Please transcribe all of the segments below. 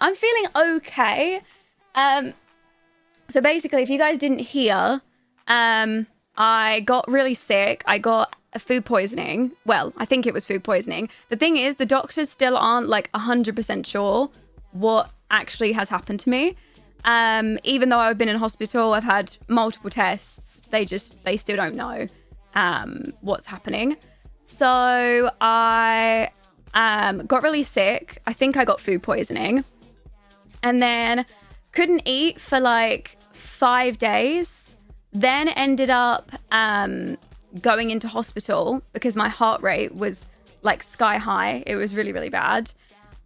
I'm feeling okay. So basically, if you guys didn't hear, I got really sick. I got food poisoning. Well, I think it was food poisoning. The thing is, the doctors still aren't like 100% sure what actually has happened to me. Even though I've been in hospital, I've had multiple tests. They still don't know what's happening. So I got really sick. I think I got food poisoning. And then couldn't eat for like 5 days. Then ended up going into hospital because my heart rate was like sky high. It was really, really bad.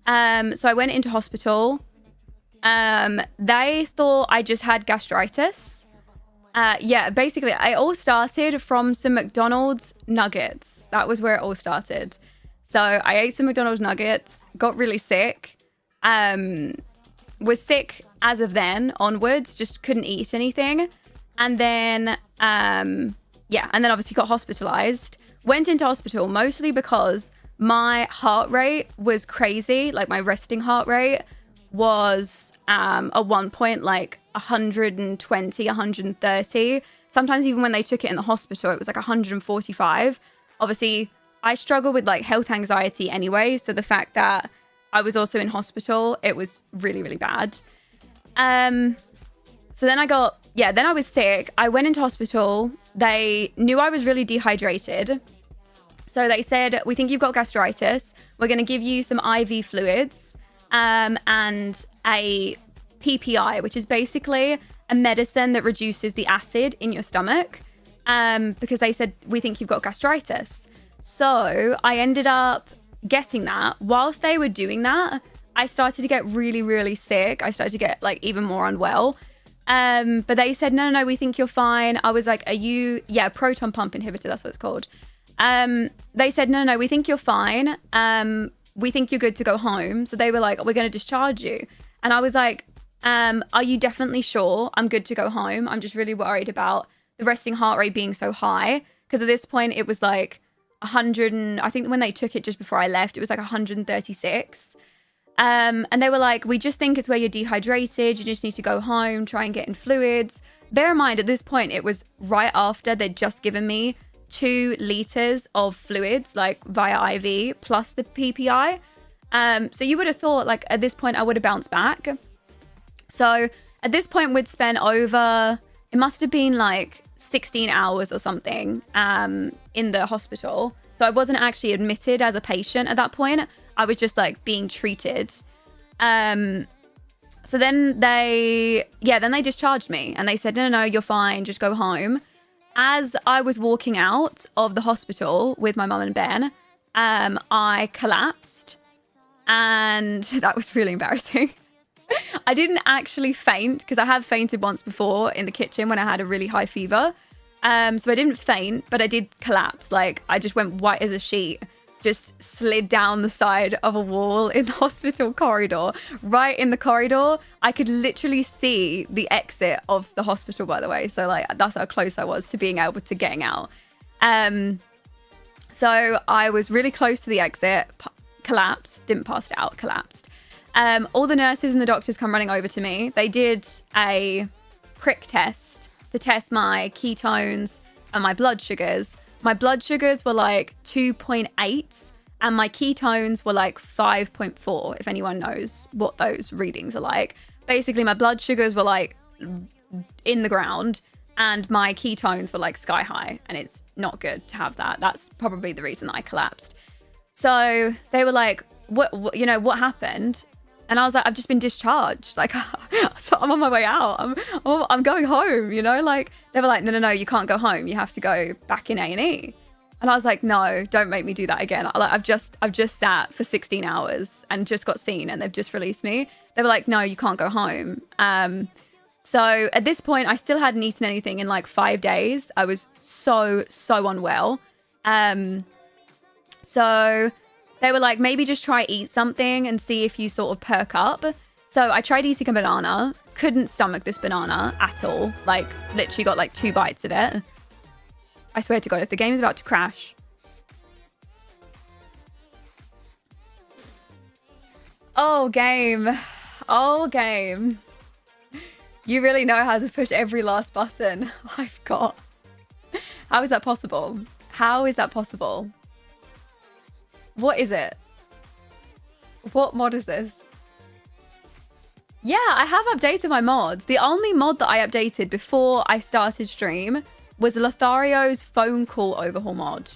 So I went into hospital. They thought I just had gastritis. Yeah, basically, it all started from some McDonald's nuggets. That was where it all started. So I ate some McDonald's nuggets, got really sick, was sick as of then onwards, just couldn't eat anything. And then, and then obviously got hospitalized. Went into hospital mostly because my heart rate was crazy. Like my resting heart rate was at one point like 120, 130. Sometimes even when they took it in the hospital, it was like 145. Obviously, I struggle with like health anxiety anyway. So the fact that I was also in hospital, it was really, really bad. So then then I was sick. I went into hospital. They knew I was really dehydrated. So they said, we think you've got gastritis. We're going to give you some IV fluids and a PPI, which is basically a medicine that reduces the acid in your stomach because they said, we think you've got gastritis. So I ended up getting that. Whilst they were doing that, I started to get really, really sick. I started to get like even more unwell. But they said, no, we think you're fine. I was like, proton pump inhibitor, that's what it's called. They said, no, we think you're fine. We think you're good to go home. So they were like, we're going to discharge you. And I was like, are you definitely sure I'm good to go home? I'm just really worried about the resting heart rate being so high. Because at this point, it was like 100 and I think when they took it just before I left, it was like 136. And they were like, we just think it's where you're dehydrated. You just need to go home, try and get in fluids. Bear in mind, at this point, it was right after they'd just given me 2 liters of fluids, like via IV, plus the PPI. So you would have thought, like, at this point, I would have bounced back. So at this point, we'd spent over, it must have been like 16 hours or something in the hospital. So I wasn't actually admitted as a patient at that point. I was just like being treated. So then they discharged me and they said, no, you're fine. Just go home. As I was walking out of the hospital with my mum and Ben, I collapsed and that was really embarrassing. I didn't actually faint because I have fainted once before in the kitchen when I had a really high fever. So I didn't faint, but I did collapse. Like I just went white as a sheet, just slid down the side of a wall in the hospital corridor. Right in the corridor, I could literally see the exit of the hospital, by the way. So like that's how close I was to being able to getting out. So I was really close to the exit, collapsed, didn't pass out, collapsed. All the nurses and the doctors come running over to me. They did a prick test to test my ketones and my blood sugars. My blood sugars were like 2.8 and my ketones were like 5.4, if anyone knows what those readings are like. Basically, my blood sugars were like in the ground and my ketones were like sky high, and it's not good to have that. That's probably the reason that I collapsed. So they were like, what happened? And I was like, I've just been discharged. Like, so I'm on my way out. I'm going home, like they were like, no, you can't go home. You have to go back in A&E. And I was like, no, don't make me do that again. I've just sat for 16 hours and just got seen and they've just released me. They were like, no, you can't go home. So at this point, I still hadn't eaten anything in like 5 days. I was so unwell. So they were like, maybe just try eat something and see if you sort of perk up. So I tried eating a banana, couldn't stomach this banana at all. Like literally got like 2 bites of it. I swear to God, if the game is about to crash. Oh, game. Oh, game. You really know how to push every last button I've got. How is that possible? How is that possible? What is it? What mod is this? Yeah, I have updated my mods. The only mod that I updated before I started stream was Lothario's phone call overhaul mod.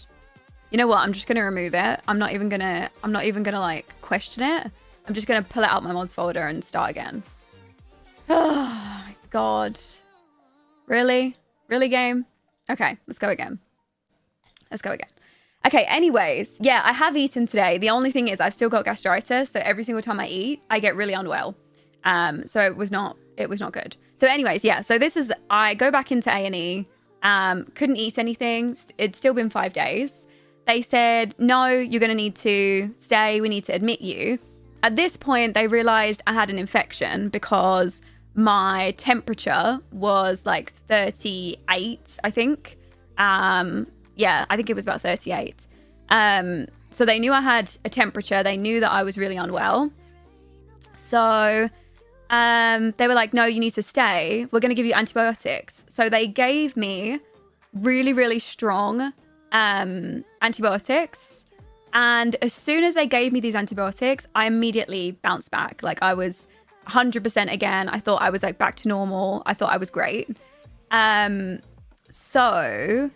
You know what? I'm just gonna remove it. I'm not even gonna like question it. I'm just gonna pull it out my mods folder and start again. Oh my god. Really? Really, game? Okay, let's go again. Let's go again. Okay, anyways, yeah, I have eaten today. The only thing is I've still got gastritis, so every single time I eat, I get really unwell. So it was not good. So anyways, yeah, so this is, I go back into A&E, couldn't eat anything. It's still been 5 days. They said, no, you're going to need to stay. We need to admit you. At this point, they realized I had an infection because my temperature was like 38, I think. Yeah, I think it was about 38. So they knew I had a temperature. They knew that I was really unwell. So they were like, no, you need to stay. We're going to give you antibiotics. So they gave me really, really strong antibiotics. And as soon as they gave me these antibiotics, I immediately bounced back. Like I was 100% again. I thought I was like back to normal. I thought I was great. So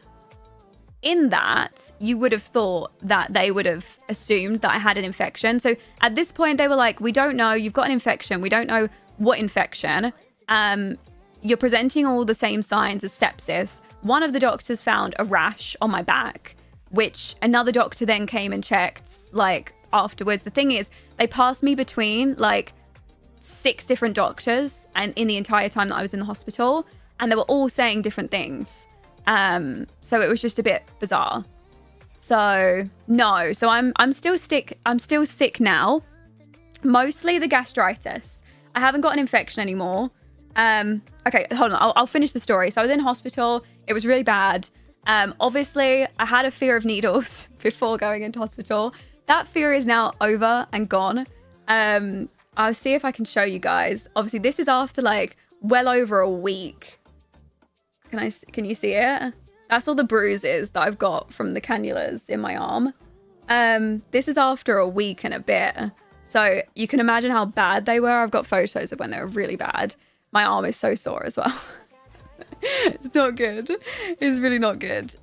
in that, you would have thought that they would have assumed that I had an infection. So at this point, they were like, we don't know. You've got an infection. We don't know what infection. You're presenting all the same signs as sepsis. One of the doctors found a rash on my back, which another doctor then came and checked like afterwards. The thing is, they passed me between like 6 different doctors and in the entire time that I was in the hospital, and they were all saying different things. So it was just a bit bizarre. So no, so I'm still sick. I'm still sick now. Mostly the gastritis. I haven't got an infection anymore. Okay, hold on. I'll finish the story. So I was in hospital. It was really bad. Obviously I had a fear of needles before going into hospital. That fear is now over and gone. I'll see if I can show you guys. Obviously this is after like well over a week. Can you see it? That's all the bruises that I've got from the cannulas in my arm. This is after a week and a bit. So you can imagine how bad they were. I've got photos of when they were really bad. My arm is so sore as well. It's not good. It's really not good.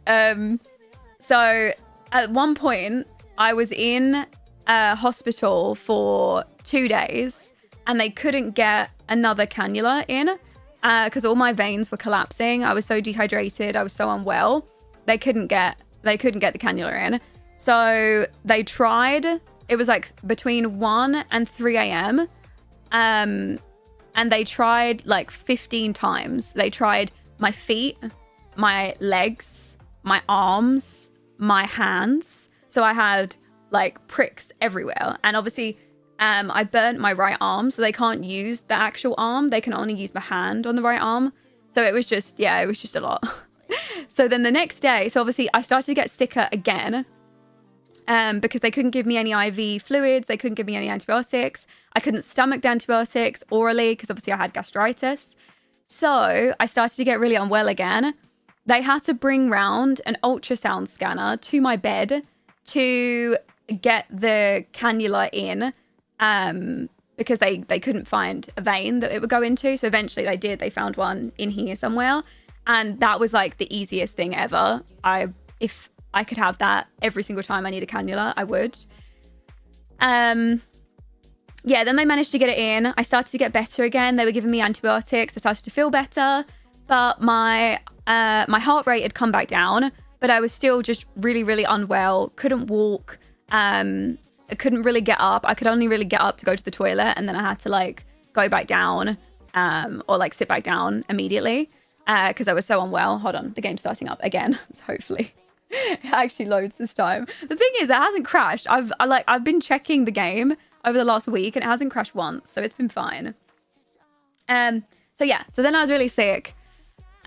So at one point I was in a hospital for 2 days and they couldn't get another cannula in. Because all my veins were collapsing. I was so dehydrated. I was so unwell. They couldn't get the cannula in. So they tried. It was like between 1 and 3 a.m. And they tried like 15 times. They tried my feet, my legs, my arms, my hands. So I had like pricks everywhere. And obviously I burnt my right arm, so they can't use the actual arm. They can only use my hand on the right arm. So it was just, yeah, it was just a lot. So then the next day, so obviously I started to get sicker again because they couldn't give me any IV fluids. They couldn't give me any antibiotics. I couldn't stomach the antibiotics orally because obviously I had gastritis. So I started to get really unwell again. They had to bring round an ultrasound scanner to my bed to get the cannula in. Because they couldn't find a vein that it would go into. So eventually they did. They found one in here somewhere. And that was like the easiest thing ever. If I could have that every single time I need a cannula, I would. Yeah, then they managed to get it in. I started to get better again. They were giving me antibiotics. I started to feel better. But my heart rate had come back down. But I was still just really, really unwell. Couldn't walk. I couldn't really get up. I could only really get up to go to the toilet, and then I had to like go back down or like sit back down immediately because I was so unwell. Hold on, the game's starting up again. So hopefully it actually loads this time. The thing is, it hasn't crashed. I've been checking the game over the last week and it hasn't crashed once, so it's been fine. So yeah, so then I was really sick.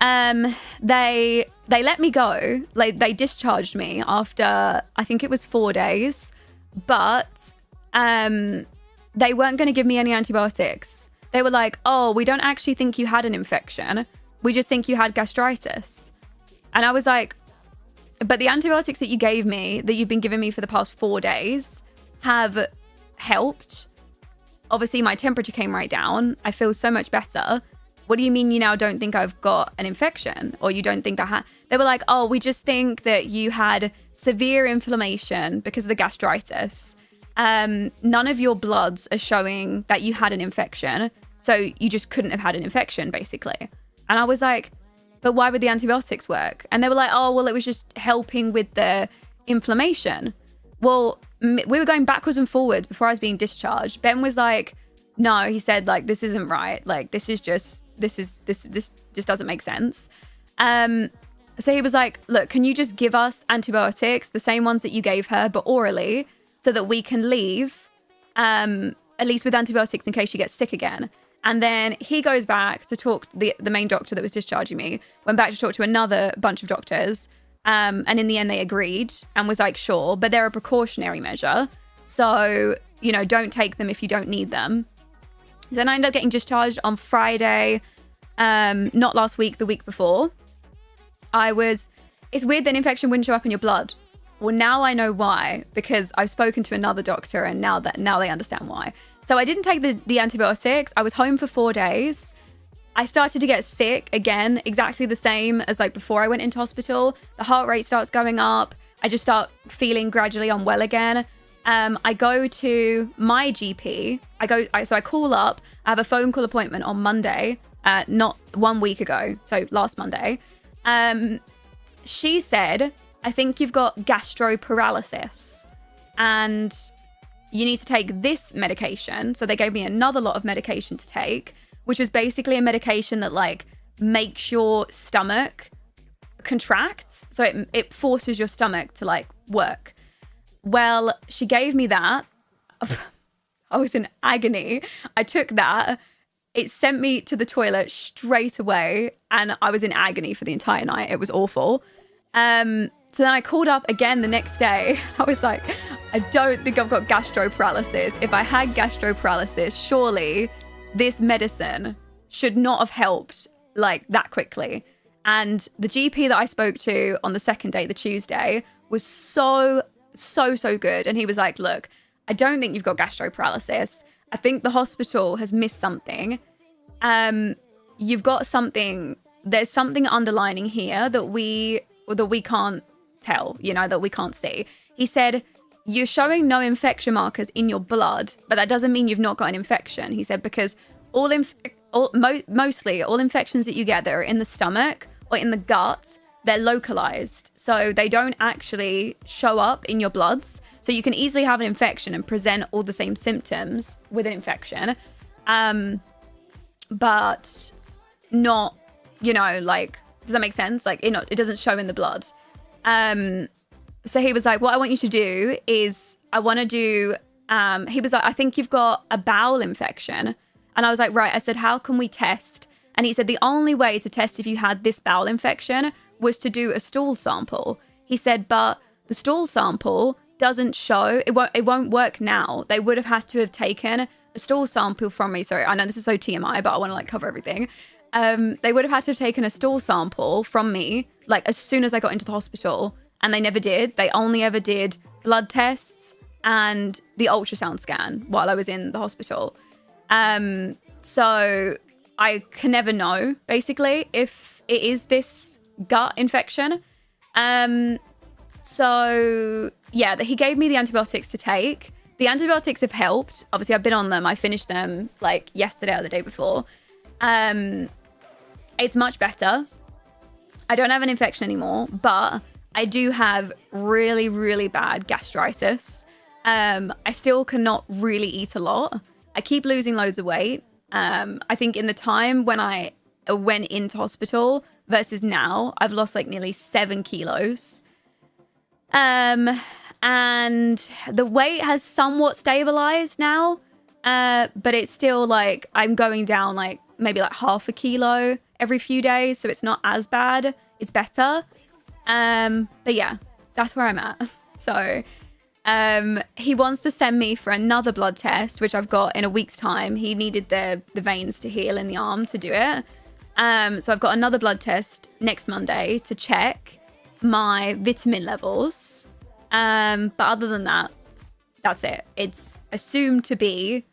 They let me go. Like they discharged me after I think it was 4 days. But they weren't going to give me any antibiotics. They were like, oh, we don't actually think you had an infection. We just think you had gastritis. And I was like, but the antibiotics that you gave me, that you've been giving me for the past 4 days, have helped. Obviously, my temperature came right down. I feel so much better. What do you mean you now don't think I've got an infection? Or you don't think I had... They were like, oh, we just think that you had severe inflammation because of the gastritis. None of your bloods are showing that you had an infection. So you just couldn't have had an infection, basically. And I was like, but why would the antibiotics work? And they were like, oh, well, it was just helping with the inflammation. Well, we were going backwards and forwards before I was being discharged. Ben was like, no, he said, like, this isn't right. Like, this just doesn't make sense. So he was like, look, can you just give us antibiotics, the same ones that you gave her, but orally, so that we can leave, at least with antibiotics in case she gets sick again. And then he goes back to talk, the main doctor that was discharging me, went back to talk to another bunch of doctors. And in the end, they agreed and was like, sure, but they're a precautionary measure. So, you know, don't take them if you don't need them. Then I ended up getting discharged on Friday, not last week, the week before. It's weird that an infection wouldn't show up in your blood. Well, now I know why, because I've spoken to another doctor and now they understand why. So I didn't take the antibiotics. I was home for 4 days. I started to get sick again, exactly the same as like before I went into hospital. The heart rate starts going up. I just start feeling gradually unwell again. I go to my GP. So I call up. I have a phone call appointment on Monday, not 1 week ago, so last Monday. She said, I think you've got gastroparalysis and you need to take this medication. So they gave me another lot of medication to take, which was basically a medication that like makes your stomach contract. So it forces your stomach to like work. Well, she gave me that. I was in agony. I took that. It sent me to the toilet straight away. And I was in agony for the entire night. It was awful. So then I called up again the next day. I was like, I don't think I've got gastroparalysis. If I had gastroparalysis, surely this medicine should not have helped like that quickly. And the GP that I spoke to on the second day, the Tuesday, was so good. And he was like, look, I don't think you've got gastroparalysis. I think the hospital has missed something. You've got something, there's something underlining here that we can't tell, you know, that we can't see. He said, you're showing no infection markers in your blood, but that doesn't mean you've not got an infection. He said, because mostly all infections that you get that are in the stomach or in the gut, they're localized. So they don't actually show up in your bloods. So you can easily have an infection and present all the same symptoms with an infection. But not, you know, like, does that make sense? Like, it doesn't show in the blood. So he was like, what I want you to do is he was like, I think you've got a bowel infection. And I was like, right. I said, how can we test? And he said, the only way to test if you had this bowel infection was to do a stool sample. He said, but the stool sample doesn't show, it won't work now. They would have had to have taken a stool sample from me. Sorry, I know this is so TMI, but I want to like cover everything. They would have had to have taken a stool sample from me, like as soon as I got into the hospital, and they never did. They only ever did blood tests and the ultrasound scan while I was in the hospital. So I can never know, basically, if it is this gut infection. So yeah, he gave me the antibiotics to take. The antibiotics have helped. Obviously, I've been on them. I finished them like yesterday or the day before. It's much better. I don't have an infection anymore, but I do have really, really bad gastritis. I still cannot really eat a lot. I keep losing loads of weight. I think in the time when I went into hospital versus now, I've lost like nearly 7 kilos. And the weight has somewhat stabilized now. But it's still like I'm going down like maybe like half a kilo every few days. So it's not as bad. It's better. But yeah, that's where I'm at. So He wants to send me for another blood test, which I've got in a week's time. He needed the veins to heal in the arm to do it. So I've got another blood test next Monday to check my vitamin levels. But other than that, that's it. It's assumed to be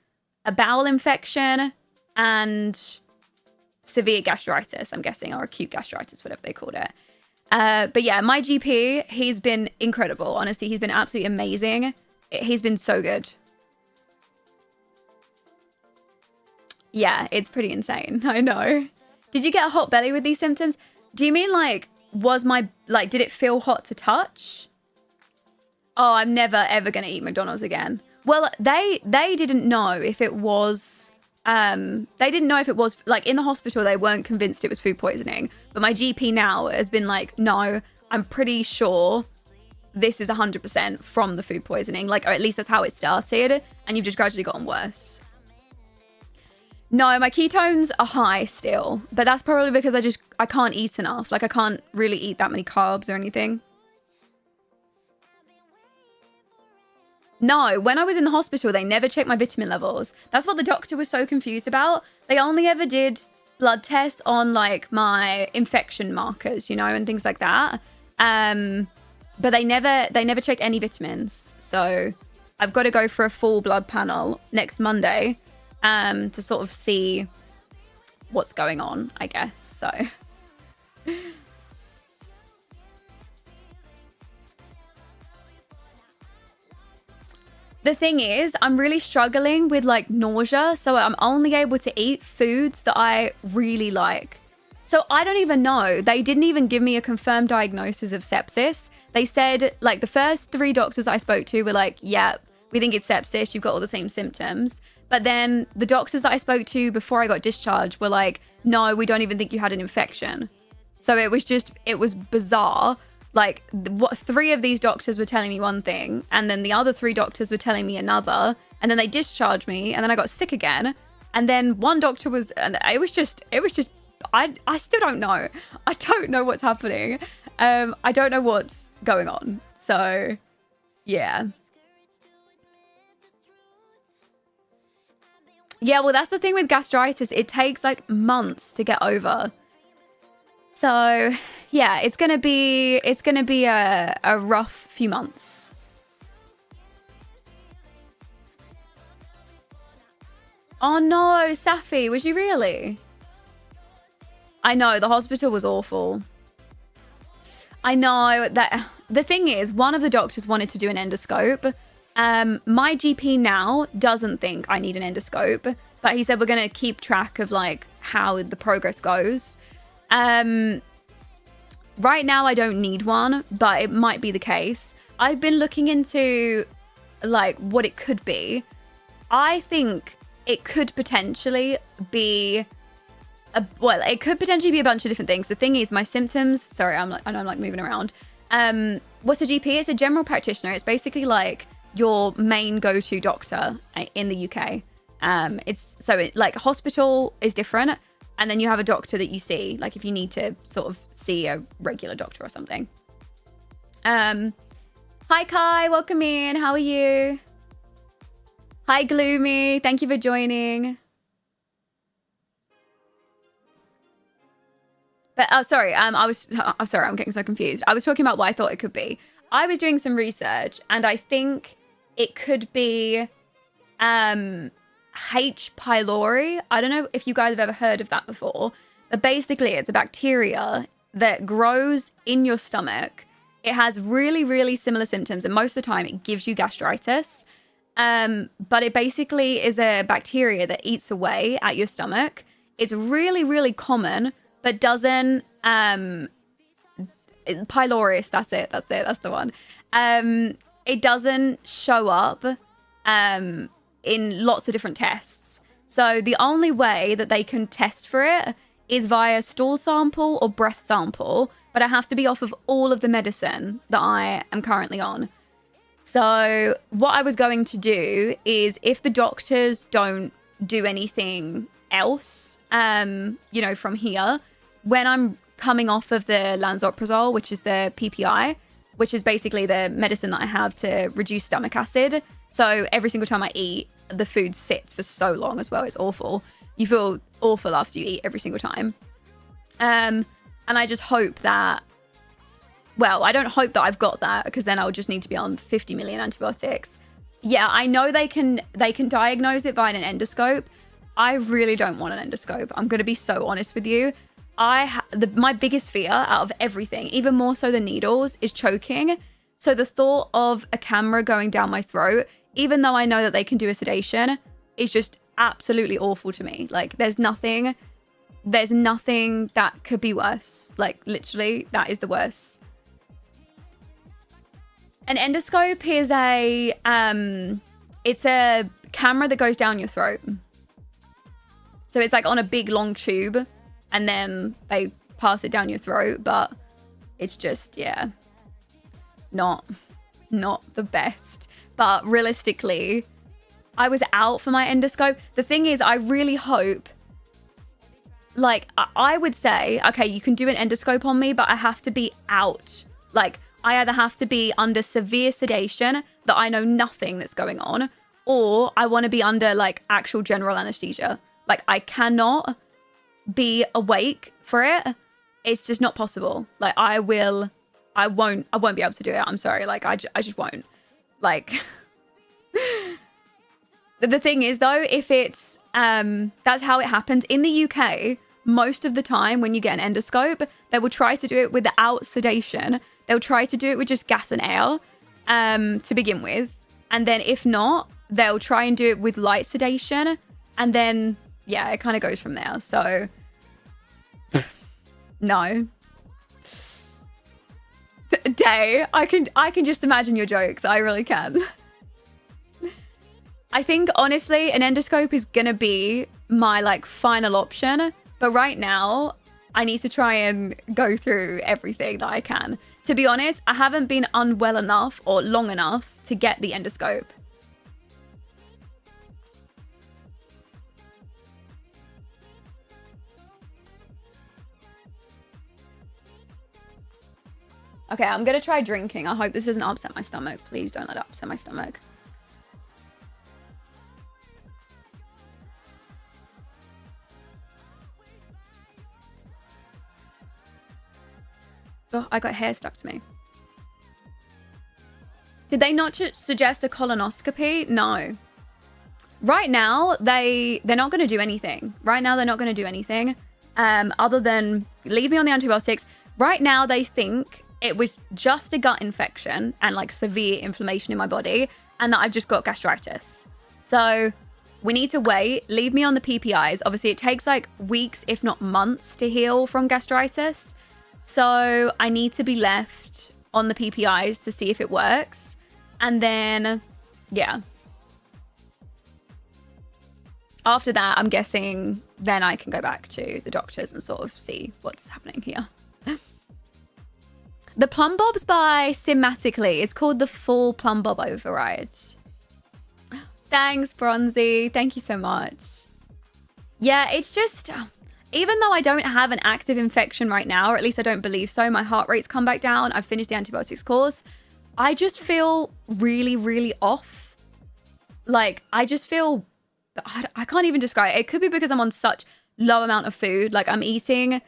a bowel infection and severe gastritis, I'm guessing, or acute gastritis, whatever they called it. But yeah, my GP, he's been incredible. Honestly, he's been absolutely amazing. He's been so good. Yeah, it's pretty insane. I know. Did you get a hot belly with these symptoms? Do you mean like, did it feel hot to touch? Oh, I'm never ever gonna eat McDonald's again. Well, they didn't know if it was like in the hospital, they weren't convinced it was food poisoning. But my GP now has been like, no, I'm pretty sure this is 100% from the food poisoning. Like, or at least that's how it started. And you've just gradually gotten worse. No, my ketones are high still, but that's probably because I can't eat enough. Like I can't really eat that many carbs or anything. No, when I was in the hospital, they never checked my vitamin levels. That's what the doctor was so confused about. They only ever did blood tests on like my infection markers, you know, and things like that. But they never checked any vitamins. So I've got to go for a full blood panel next Monday to sort of see what's going on, I guess. So the thing is, I'm really struggling with like nausea, so I'm only able to eat foods that I really like. So I don't even know. They didn't even give me a confirmed diagnosis of sepsis. They said, like, the first 3 doctors I spoke to were like, yeah, we think it's sepsis. You've got all the same symptoms. But then the doctors that I spoke to before I got discharged were like, no, we don't even think you had an infection. So it was bizarre. Like, 3 of these doctors were telling me one thing, and then the other 3 doctors were telling me another, and then they discharged me, and then I got sick again, and then one doctor was, and it was just, I still don't know. I don't know what's happening. I don't know what's going on. So, yeah. Yeah, well, that's the thing with gastritis. It takes, like, months to get over. So, yeah, it's gonna be a rough few months. Oh no, Safi, was you really? I know, the hospital was awful. I know that the thing is, one of the doctors wanted to do an endoscope. My GP now doesn't think I need an endoscope, but he said we're gonna keep track of like how the progress goes. Right now I don't need one, but it might be the case. I've been looking into like what it could be. I think it could potentially be it could potentially be a bunch of different things. The thing is, my symptoms, sorry, I know I'm like moving around. What's a GP? It's a general practitioner. It's basically like your main go-to doctor in the UK. Like hospital is different. And then you have a doctor that you see, like if you need to sort of see a regular doctor or something. Hi, Kai. Welcome in. How are you? Hi, Gloomy. Thank you for joining. But, sorry. I'm sorry. I'm getting so confused. I was talking about what I thought it could be. I was doing some research and I think it could be H. pylori. I don't know if you guys have ever heard of that before, but basically it's a bacteria that grows in your stomach. It has really, really similar symptoms, and most of the time it gives you gastritis. But it basically is a bacteria that eats away at your stomach. It's really, really common, but doesn't pylorus, that's the one. It doesn't show up in lots of different tests. So the only way that they can test for it is via stool sample or breath sample, but I have to be off of all of the medicine that I am currently on. So what I was going to do is, if the doctors don't do anything else, you know, from here, when I'm coming off of the lansoprazole, which is the PPI, which is basically the medicine that I have to reduce stomach acid. So every single time I eat, the food sits for so long as well. It's awful. You feel awful after you eat every single time. And I just hope that, well, I don't hope that I've got that, because then I'll just need to be on 50 million antibiotics. Yeah, I know they can diagnose it by an endoscope. I really don't want an endoscope. I'm going to be so honest with you. My biggest fear out of everything, even more so than needles, is choking. So the thought of a camera going down my throat, even though I know that they can do a sedation, is just absolutely awful to me. Like, there's nothing that could be worse. Like, literally, that is the worst. An endoscope is it's a camera that goes down your throat. So it's like on a big long tube, and then they pass it down your throat, but it's just, yeah, not the best. But realistically, I was out for my endoscope. The thing is, I really hope, like, I would say, okay, you can do an endoscope on me, but I have to be out. Like, I either have to be under severe sedation that I know nothing that's going on, or I want to be under, like, actual general anesthesia. Like, I cannot be awake for it. It's just not possible. Like, I won't be able to do it. I'm sorry. Like, I just won't. Like, the thing is, though, if it's, that's how it happens. In the UK, most of the time when you get an endoscope, they will try to do it without sedation. They'll try to do it with just gas and air, to begin with. And then if not, they'll try and do it with light sedation. And then, yeah, it kind of goes from there. So, no. Day, I can just imagine your jokes. I really can. I think, honestly, an endoscope is going to be my, like, final option. But right now, I need to try and go through everything that I can. To be honest, I haven't been unwell enough or long enough to get the endoscope. Okay, I'm going to try drinking. I hope this doesn't upset my stomach. Please don't let it upset my stomach. Oh, I got hair stuck to me. Did they not suggest a colonoscopy? No. Right now, they're not going to do anything. Right now, they're not going to do anything other than leave me on the antibiotics. Right now, they think it was just a gut infection and, like, severe inflammation in my body, and that I've just got gastritis. So we need to wait. Leave me on the PPIs. Obviously, it takes, like, weeks, if not months, to heal from gastritis. So I need to be left on the PPIs to see if it works. And then, yeah. After that, I'm guessing then I can go back to the doctors and sort of see what's happening here. The Plum Bob's by Simmatically. It's called the Full Plum Bob Override. Thanks, Bronzy. Thank you so much. Yeah, it's just, even though I don't have an active infection right now, or at least I don't believe so, my heart rate's come back down, I've finished the antibiotics course, I just feel really, really off. Like, I just feel, I can't even describe it. It could be because I'm on such low amount of food. Like, I'm eating,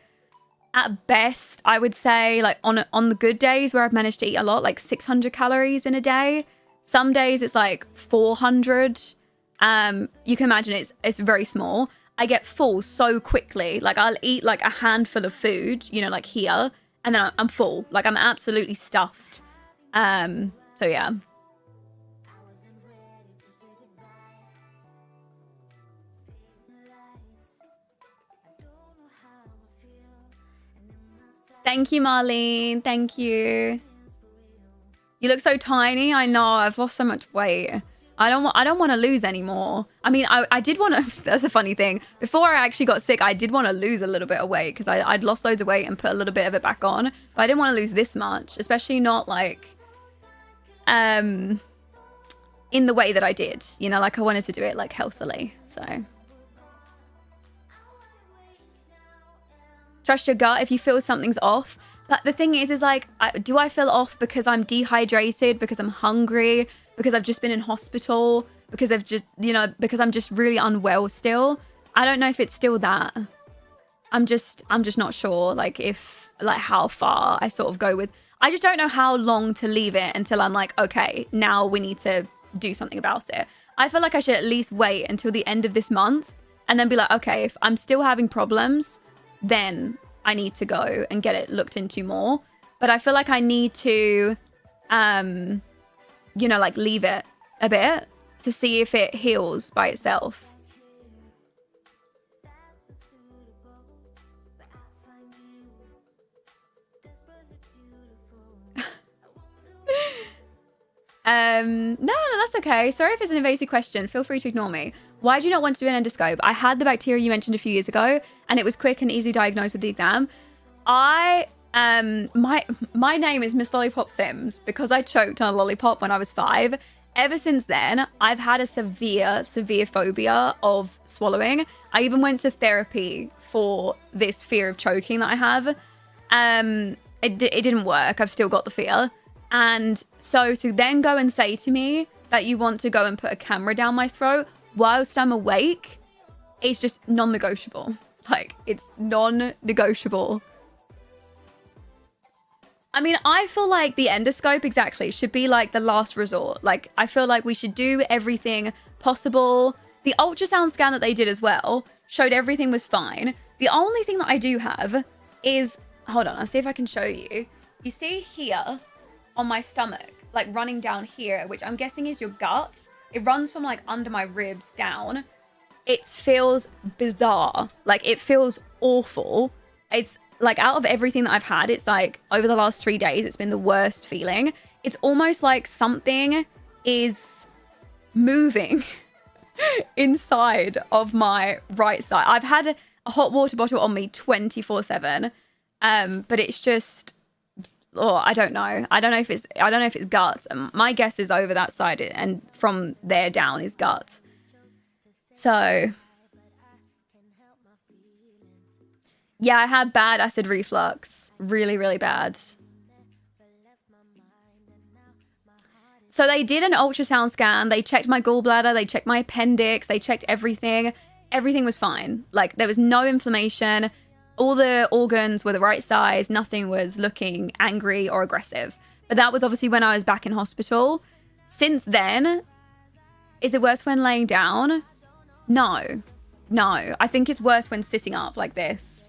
at best, I would say, like, on the good days where I've managed to eat a lot, like 600 calories in a day. Some days it's like 400. You can imagine it's very small. I get full so quickly. Like, I'll eat like a handful of food, you know, like here, and then I'm full. Like, I'm absolutely stuffed. So yeah. Thank you, Marlene. Thank you. You look so tiny. I know. I've lost so much weight. I don't want to lose anymore. I mean, I did want to. That's a funny thing. Before I actually got sick, I did want to lose a little bit of weight because I'd lost loads of weight and put a little bit of it back on. But I didn't want to lose this much, especially not like in the way that I did. You know, like I wanted to do it like healthily. So trust your gut if you feel something's off. But the thing is like, do I feel off because I'm dehydrated, because I'm hungry, because I've just been in hospital, because I've just, you know, because I'm just really unwell still? I don't know if it's still that. I'm just not sure, like, if, like, how far I sort of go with. I just don't know how long to leave it until I'm like, okay, now we need to do something about it. I feel like I should at least wait until the end of this month and then be like, okay, if I'm still having problems, then I need to go and get it looked into more. But I feel like I need to, you know, like, leave it a bit to see if it heals by itself. No, that's okay. Sorry if it's an invasive question. Feel free to ignore me. Why do you not want to do an endoscope? I had the bacteria you mentioned a few years ago, and it was quick and easy diagnosed with the exam. My name is MissLollypopSims because I choked on a lollipop when I was 5. Ever since then, I've had a severe phobia of swallowing. I even went to therapy for this fear of choking that I have. It didn't work. I've still got the fear. And so to then go and say to me that you want to go and put a camera down my throat whilst I'm awake, it's just non-negotiable. Like, it's non-negotiable. I mean, I feel like the endoscope exactly should be like the last resort. Like, I feel like we should do everything possible. The ultrasound scan that they did as well showed everything was fine. The only thing that I do have is, hold on, I'll see if I can show you. You see here on my stomach, like running down here, which I'm guessing is your gut. It runs from like under my ribs down. It feels bizarre. Like, it feels awful. It's like, out of everything that I've had, it's like over the last 3 days, it's been the worst feeling. It's almost like something is moving inside of my right side. I've had a hot water bottle on me 24/7. But it's just, oh, I don't know. I don't know if it's gut. My guess is over that side, and from there down is gut. So yeah, I had bad acid reflux. Really, really bad. So they did an ultrasound scan. They checked my gallbladder. They checked my appendix. They checked everything. Everything was fine. Like, there was no inflammation. All the organs were the right size. Nothing was looking angry or aggressive. But that was obviously when I was back in hospital. Since then, is it worse when laying down? No. No. I think it's worse when sitting up like this.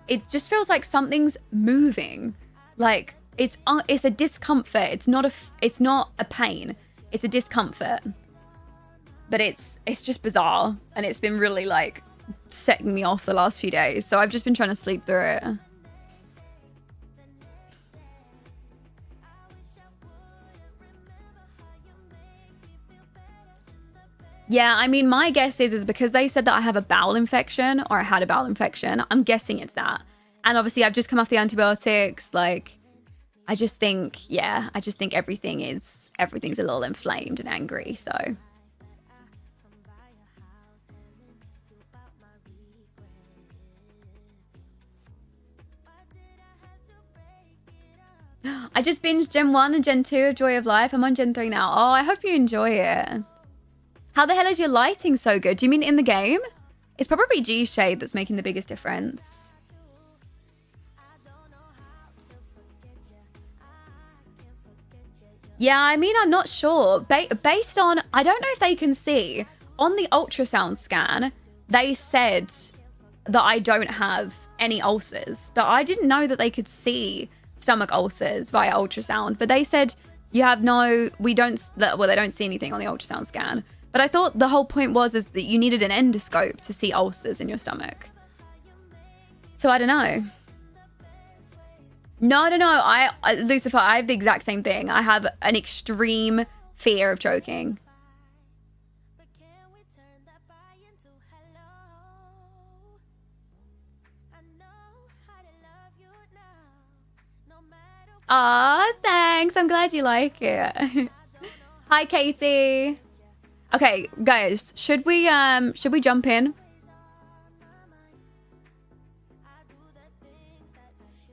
It just feels like something's moving. Like, it's a discomfort. It's not a pain. It's a discomfort. But it's just bizarre, and it's been really like setting me off the last few days. So I've just been trying to sleep through it. Yeah, I mean, my guess is because they said that I have a bowel infection, or I had a bowel infection. I'm guessing it's that. And obviously I've just come off the antibiotics. Like, I just think everything's a little inflamed and angry. So I just binged Gen 1 and Gen 2 of Joy of Life. I'm on Gen 3 now. Oh, I hope you enjoy it. How the hell is your lighting so good? Do you mean in the game? It's probably G-Shade that's making the biggest difference. Yeah, I mean, I'm not sure. Based on, I don't know if they can see. On the ultrasound scan, they said that I don't have any ulcers. But I didn't know that they could see stomach ulcers via ultrasound. But they said you have no, they don't see anything on the ultrasound scan. But I thought the whole point is that you needed an endoscope to see ulcers in your stomach. So I don't know. No. Lucifer, I have the exact same thing. I have an extreme fear of choking. Aw, thanks. I'm glad you like it. Hi, Katie. Okay, guys, should we jump in?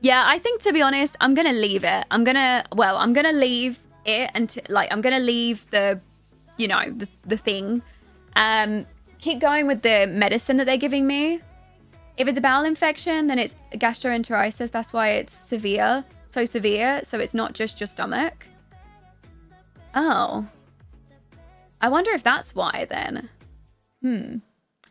Yeah, I think, to be honest, I'm gonna leave it. I'm gonna leave it until, like, I'm gonna leave the, you know, the thing. Keep going with the medicine that they're giving me. If it's a bowel infection, then it's gastroenteritis. That's why it's severe, so severe. So it's not just your stomach. Oh, I wonder if that's why then.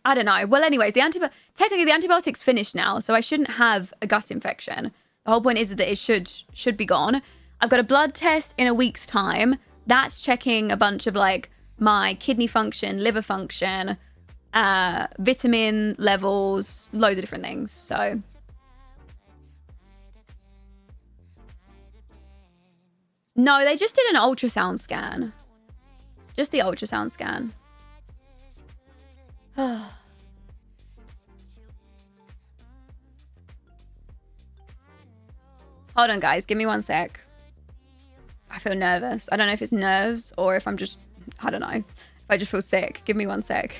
I don't know. Well, anyways, technically the antibiotic's finished now, so I shouldn't have a gut infection. The whole point is that it should be gone. I've got a blood test in a week's time. That's checking a bunch of, like, my kidney function, liver function, vitamin levels, loads of different things. So no, they just did an ultrasound scan. Just the ultrasound scan. Hold on, guys. Give me one sec. I feel nervous. I don't know if it's nerves or if I'm just, I don't know. If I just feel sick. Give me one sec.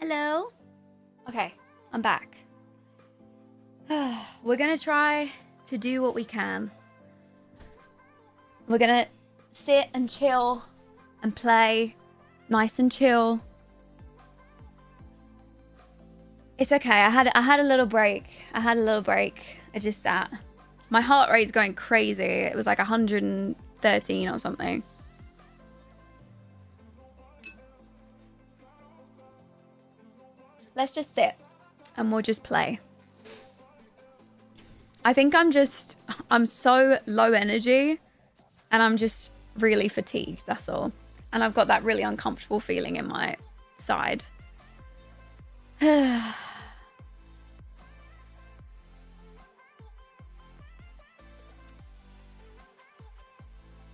Hello. Okay, I'm back. We're gonna try to do what we can. We're gonna sit and chill and play nice and chill. It's okay. I had a little break. I just sat. My heart rate's going crazy. It was like 113 or something. Let's just sit and we'll just play. I think I'm so low energy and I'm just really fatigued, that's all. And I've got that really uncomfortable feeling in my side.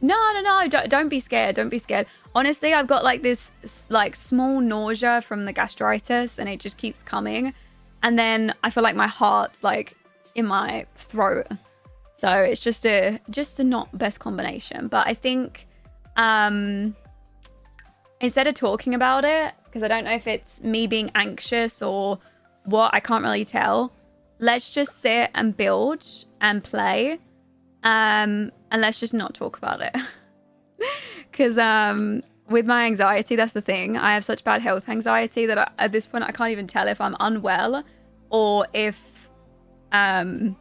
No, don't be scared. Don't be scared. Honestly, I've got like this like small nausea from the gastritis and it just keeps coming. And then I feel like my heart's like in my throat. So it's just a not best combination. But I think instead of talking about it, because I don't know if it's me being anxious or what, I can't really tell. Let's just sit and build and play. And let's just not talk about it. Because with my anxiety, that's the thing. I have such bad health anxiety that at this point I can't even tell if I'm unwell or if it's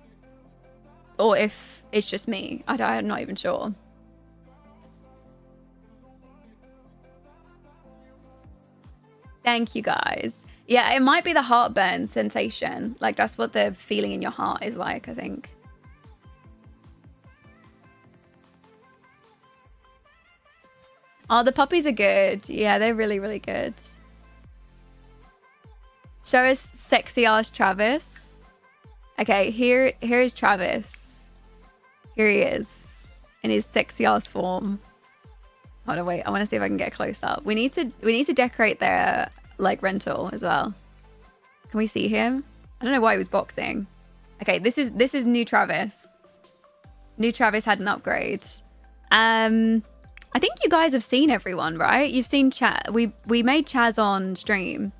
just me. I'm not even sure. Thank you guys. Yeah, it might be the heartburn sensation. Like that's what the feeling in your heart is like, I think. Oh, the puppies are good. Yeah, they're really, really good. Show us sexy ass Travis. Okay, here is Travis. Here he is in his sexy ass form. Hold on, wait. I want to see if I can get close up. We need to decorate their like rental as well. Can we see him? I don't know why he was boxing. Okay, this is new Travis. New Travis had an upgrade. I think you guys have seen everyone, right? You've seen Chaz. We made Chaz on stream.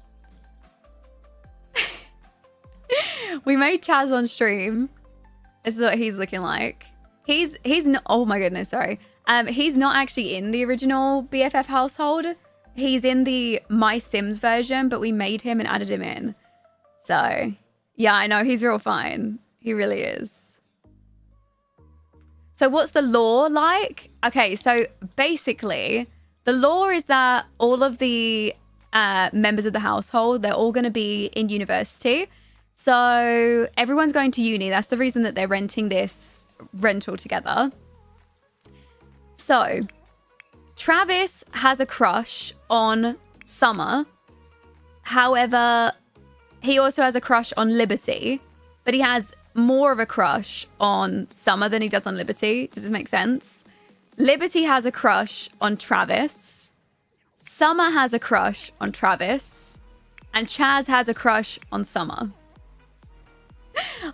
We made Chaz on stream. This is what he's looking like. He's not. Oh my goodness, sorry. He's not actually in the original BFF household. He's in the My Sims version, but we made him and added him in. So yeah, I know he's real fine. He really is. So what's the lore like? Okay, so basically the lore is that all of the members of the household, they're all going to be in university. So everyone's going to uni. That's the reason that they're renting this rental together. So Travis has a crush on Summer. However, he also has a crush on Liberty, but he has more of a crush on Summer than he does on Liberty. Does this make sense? Liberty has a crush on Travis. Summer has a crush on Travis. And Chaz has a crush on Summer.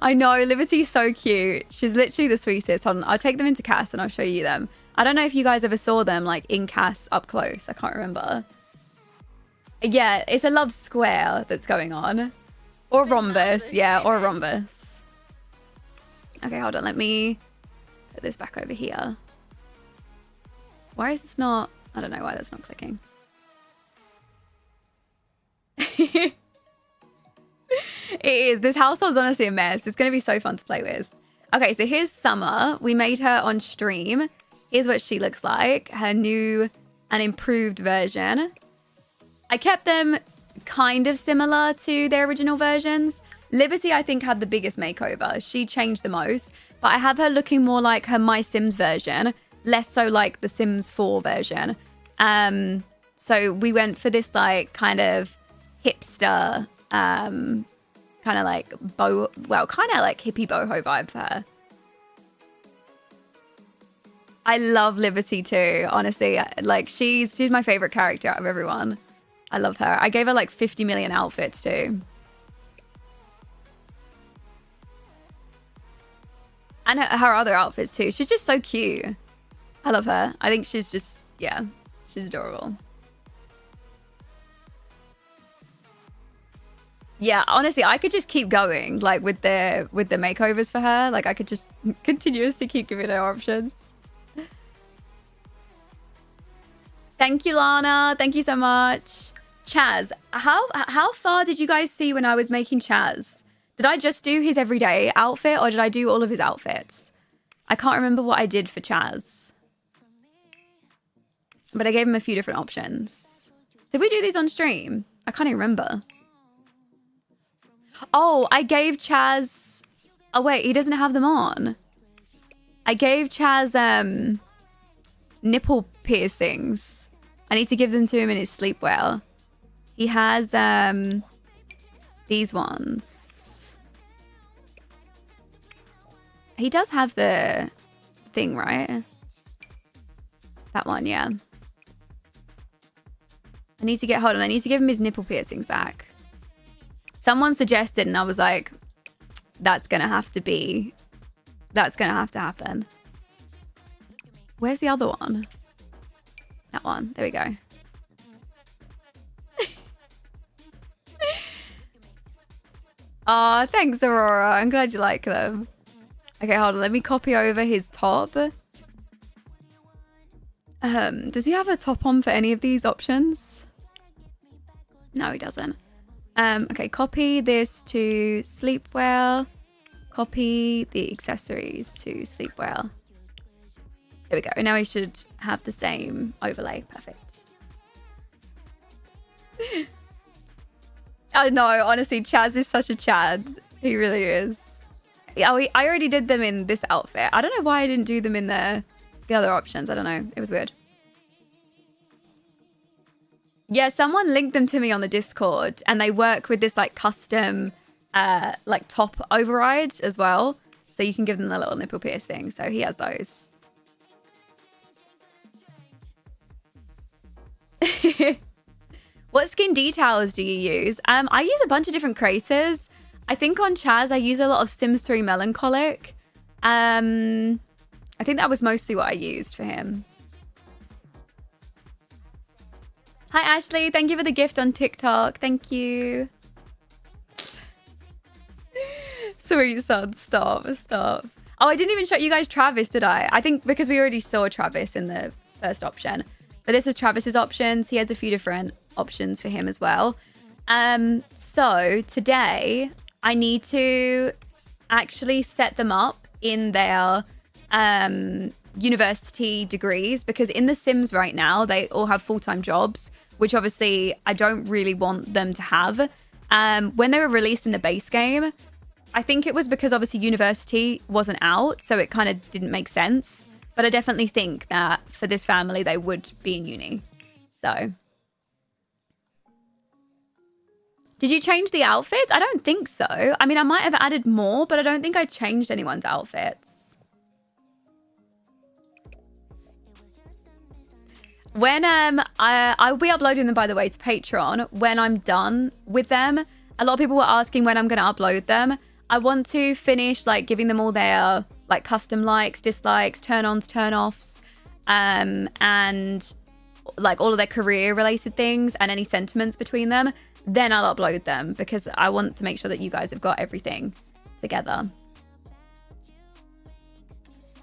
I know, Liberty's so cute. She's literally the sweetest. Hold on, I'll take them into Cass and I'll show you them. I don't know if you guys ever saw them like in Cass up close. I can't remember. Yeah, it's a love square that's going on. Or rhombus. Yeah, or rhombus. Okay, hold on. Let me put this back over here. Why is this not... I don't know why that's not clicking. It is. This household's honestly a mess. It's going to be so fun to play with. Okay, so here's Summer. We made her on stream. Here's what she looks like. Her new and improved version. I kept them kind of similar to their original versions. Liberty, I think, had the biggest makeover. She changed the most. But I have her looking more like her My Sims version. Less so like the Sims 4 version. So we went for this like kind of hipster, kind of like kind of like hippie boho vibe for her. I love Liberty too, honestly. Like she's my favorite character out of everyone. I love her. I gave her like 50 million outfits too. And her other outfits too. She's just so cute. I love her. I think she's just, yeah, she's adorable. Yeah, honestly, I could just keep going, like with the makeovers for her. Like I could just continuously keep giving her options. Thank you, Lana. Thank you so much. Chaz, how far did you guys see when I was making Chaz? Did I just do his everyday outfit or did I do all of his outfits? I can't remember what I did for Chaz. But I gave him a few different options. Did we do these on stream? I can't even remember. Oh, I gave Chaz... Oh, wait, he doesn't have them on. I gave Chaz nipple piercings. I need to give them to him in his sleepwear. He has these ones. He does have the thing, right? That one, yeah. I need to get... Hold on, I need to give him his nipple piercings back. Someone suggested and I was like, that's going to have to be... That's going to have to happen. Where's the other one? That one. There we go. Aw, thanks, Aurora. I'm glad you like them. Okay, hold on. Let me copy over his top. Does he have a top on for any of these options? No, he doesn't. Okay, copy this to sleepwear. Copy the accessories to sleepwear. There we go. And now we should have the same overlay. Perfect. I know, honestly, Chaz is such a Chad. He really is. Yeah, I already did them in this outfit. I don't know why I didn't do them in the other options. I don't know. It was weird. Yeah, someone linked them to me on the Discord and they work with this like custom like top override as well. So you can give them the little nipple piercing. So he has those. What skin details do you use? I use a bunch of different creators. I think on Chaz, I use a lot of Sims 3 Melancholic. I think that was mostly what I used for him. Hi, Ashley. Thank you for the gift on TikTok. Thank you. Sweet son. Stop. Stop. Oh, I didn't even show you guys Travis, did I? I think because we already saw Travis in the first option. But this was Travis's options. He has a few different options for him as well. So today I need to actually set them up in their university degrees, because in The Sims right now, they all have full-time jobs, which obviously I don't really want them to have. When they were released in the base game, I think it was because obviously university wasn't out, so it kind of didn't make sense. But I definitely think that for this family, they would be in uni. So. Did you change the outfits? I don't think so. I mean, I might have added more, but I don't think I changed anyone's outfits. When I'll be uploading them, by the way, to Patreon when I'm done with them. A lot of people were asking when I'm going to upload them. I want to finish like giving them all their like custom likes, dislikes, turn-ons, turn-offs, and like all of their career-related things and any sentiments between them. Then I'll upload them because I want to make sure that you guys have got everything together.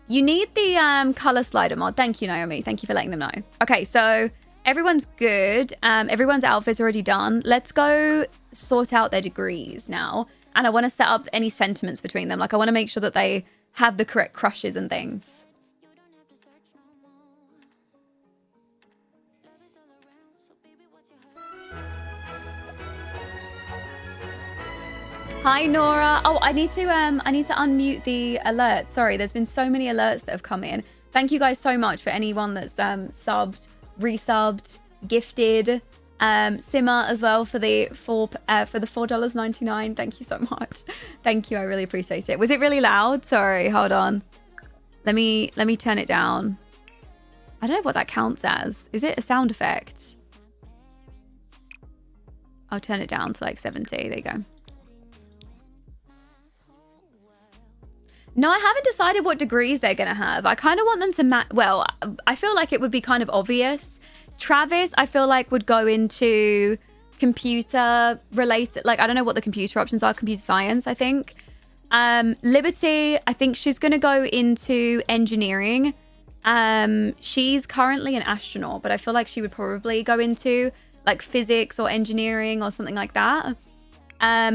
You need the color slider mod. Thank you, Naomi. Thank you for letting them know. Okay, so everyone's good. Everyone's outfit's already done. Let's go sort out their degrees now. And I want to set up any sentiments between them. Like, I want to make sure that they have the correct crushes and things. Hi, Nora. Oh, I need to unmute the alerts. Sorry, there's been so many alerts that have come in. Thank you guys so much for anyone that's subbed, resubbed, gifted, Simmer as well for the $4.99. Thank you so much. Thank you. I really appreciate it. Was it really loud? Sorry, hold on. Let me turn it down. I don't know what that counts as. Is it a sound effect? I'll turn it down to like 70. There you go. No, I haven't decided what degrees they're going to have. I kind of want them to match. Well, I feel like it would be kind of obvious. Travis, I feel like would go into computer related, like, I don't know what the computer options are, computer science, I think. Liberty, I think she's going to go into engineering. She's currently an astronaut, but I feel like she would probably go into like physics or engineering or something like that.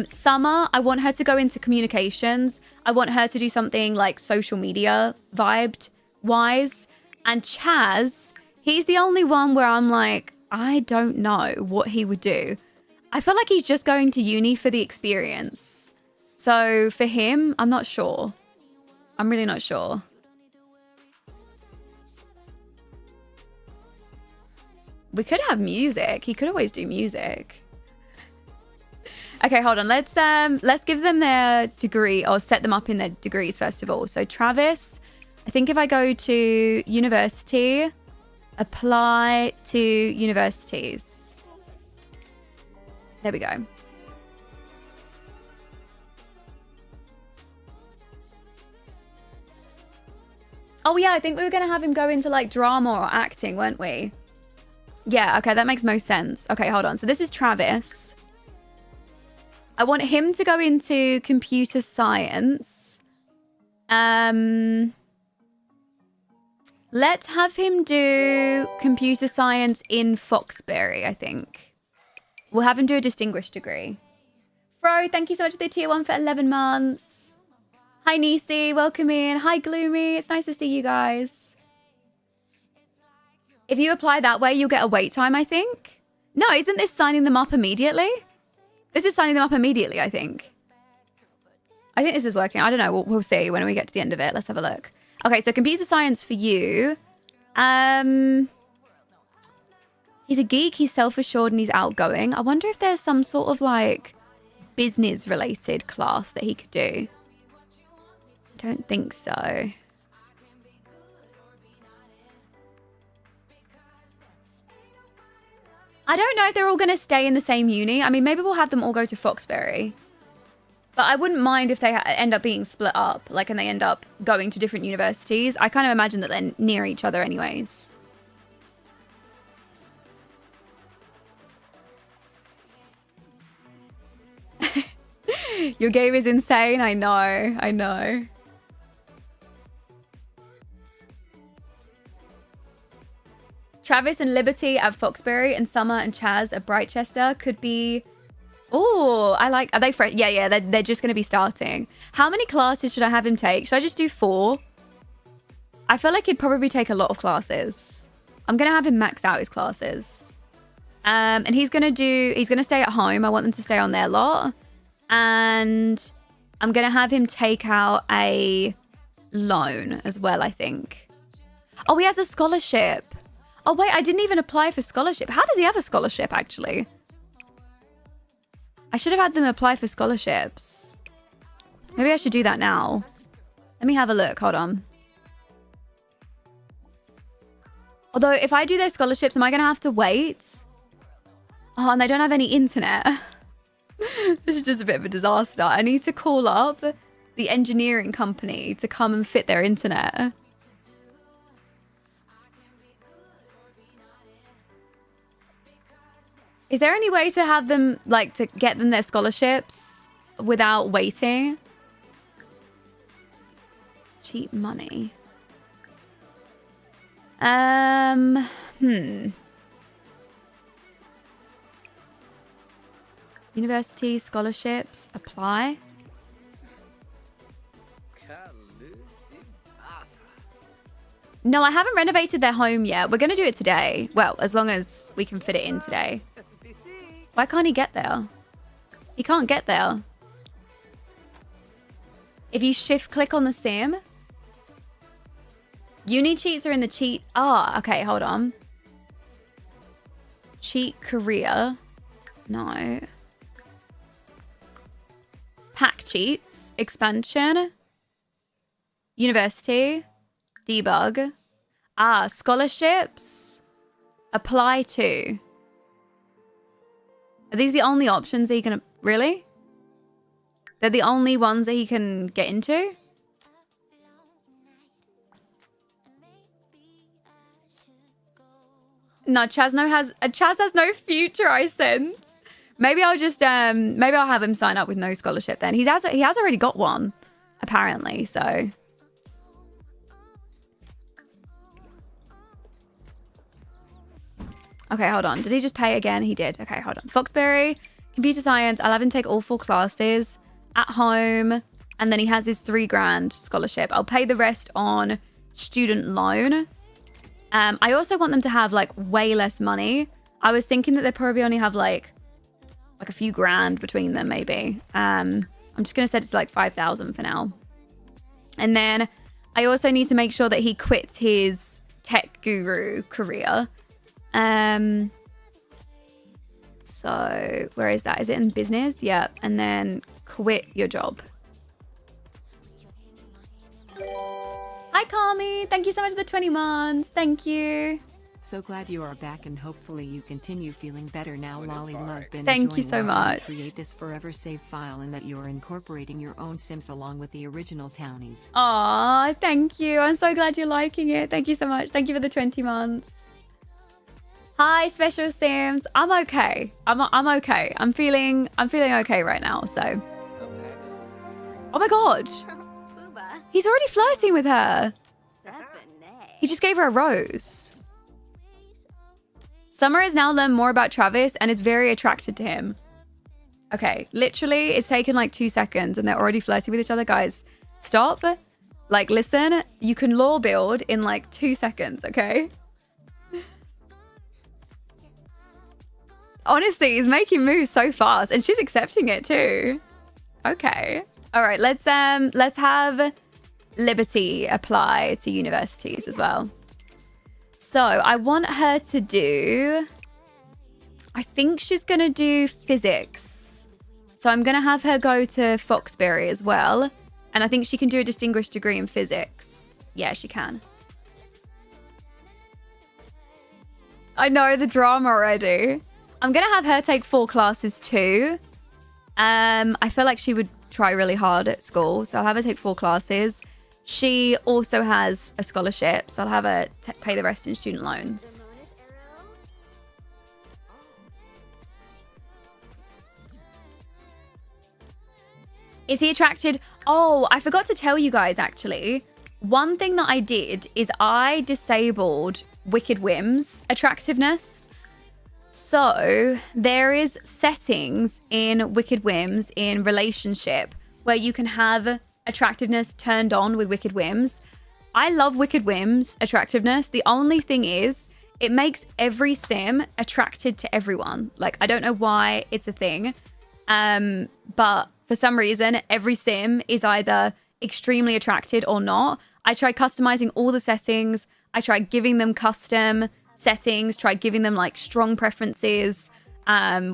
Summer, I want her to go into communications. I want her to do something like social media vibed wise. And Chaz, he's the only one where I'm like, I don't know what he would do. I feel like he's just going to uni for the experience. So for him, I'm not sure. I'm really not sure. We could have music. He could always do music. Okay, hold on. Let's give them their degree, or set them up in their degrees first of all. So Travis, I think if I go to university, apply to universities. There we go. Oh yeah, I think we were going to have him go into like drama or acting, weren't we? Yeah, okay, that makes most sense. Okay, hold on. So this is Travis. I want him to go into computer science. Let's have him do computer science in Foxbury, I think. We'll have him do a distinguished degree. Fro, thank you so much for the tier 1 for 11 months. Hi, Nisi. Welcome in. Hi, Gloomy. It's nice to see you guys. If you apply that way, you'll get a wait time, I think. No, isn't this signing them up immediately? This is signing them up immediately, I think. I think this is working. I don't know. We'll see when we get to the end of it. Let's have a look. Okay, so computer science for you. He's a geek. He's self-assured and he's outgoing. I wonder if there's some sort of like business-related class that he could do. I don't think so. I don't know if they're all going to stay in the same uni. I mean, maybe we'll have them all go to Foxbury. But I wouldn't mind if they end up being split up, like, and they end up going to different universities. I kind of imagine that they're near each other anyways. Your game is insane. I know. I know. Travis and Liberty at Foxbury and Summer and Chaz at Brightchester could be... Oh, I like... Are they fresh? Yeah, they're just going to be starting. How many classes should I have him take? Should I just do 4? I feel like he'd probably take a lot of classes. I'm going to have him max out his classes. And he's going to stay at home. I want them to stay on their lot. And I'm going to have him take out a loan as well, I think. Oh, he has a scholarship. Oh, wait, I didn't even apply for scholarship. How does he have a scholarship, actually? I should have had them apply for scholarships. Maybe I should do that now. Let me have a look. Hold on. Although, if I do their scholarships, am I going to have to wait? Oh, and they don't have any internet. This is just a bit of a disaster. I need to call up the engineering company to come and fit their internet. Is there any way to have them, like, to get them their scholarships without waiting? Cheap money. University scholarships, apply. No, I haven't renovated their home yet. We're going to do it today. Well, as long as we can fit it in today. Why can't he get there? He can't get there. If you shift click on the sim. Uni cheats are in the cheat. Ah, okay, hold on. Cheat career. No. Pack cheats. Expansion. University. Debug. Ah, scholarships. Apply to. Are these the only options that he can... Really? They're the only ones that he can get into? No, Chaz has no future, I sense. Maybe I'll just maybe I'll have him sign up with no scholarship then. He has already got one, apparently, so. Okay, hold on. Did he just pay again? He did. Okay, hold on. Foxberry, computer science. I'll have him take all 4 classes at home. And then he has his 3 grand scholarship. I'll pay the rest on student loan. I also want them to have like way less money. I was thinking that they probably only have like a few grand between them, maybe. I'm just going to set it to like 5,000 for now. And then I also need to make sure that he quits his tech guru career. So where is that? Is it in business? Yeah. And then quit your job. Hi, Kami. Thank you so much for the 20 months. Thank you. So glad you are back and hopefully you continue feeling better now. Lolly Love been Thank you so much. Create this Forever Savefile and that you are incorporating your own Sims along with the original townies. Aw, thank you. I'm so glad you're liking it. Thank you so much. Thank you for the 20 months. Hi, Special Sims. I'm okay. I'm okay. I'm feeling okay right now. So. Oh my god. He's already flirting with her. He just gave her a rose. Summer has now learned more about Travis and is very attracted to him. Okay, literally, it's taken like 2 seconds and they're already flirting with each other. Guys, stop. Like, listen, you can lore build in like 2 seconds, okay? Honestly, he's making moves so fast and she's accepting it too. Okay. All right, let's have Liberty apply to universities as well. So I want her to do, I think she's going to do physics. So I'm going to have her go to Foxberry as well. And I think she can do a distinguished degree in physics. Yeah, she can. I know the drama already. I'm going to have her take 4 classes too. I feel like she would try really hard at school. So I'll have her take 4 classes. She also has a scholarship, so I'll have her pay the rest in student loans. Is he attracted? Oh, I forgot to tell you guys, actually. One thing that I did is I disabled Wicked Whims attractiveness. So there is settings in Wicked Whims in relationship where you can have attractiveness turned on with Wicked Whims. I love Wicked Whims attractiveness. The only thing is it makes every sim attracted to everyone. Like, I don't know why it's a thing. But for some reason, every sim is either extremely attracted or not. I tried customizing all the settings. I tried giving them custom settings, tried giving them like strong preferences,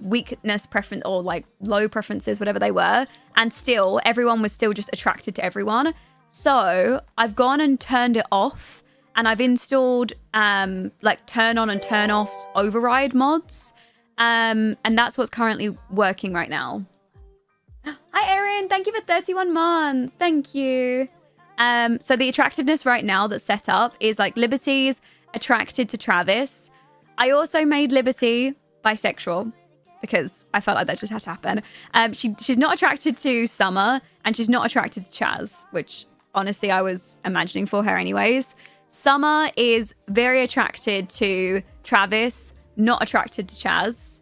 weakness preference, or like low preferences, whatever they were. And still, everyone was still just attracted to everyone. So I've gone and turned it off, and I've installed like turn on and turn offs override mods. And that's what's currently working right now. Hi, Erin. Thank you for 31 months. Thank you. So the attractiveness right now that's set up is like Liberty's attracted to Travis. I also made Liberty bisexual because I felt like that just had to happen. She's not attracted to Summer, and she's not attracted to Chaz, which honestly I was imagining for her anyways. Summer is very attracted to Travis, not attracted to Chaz.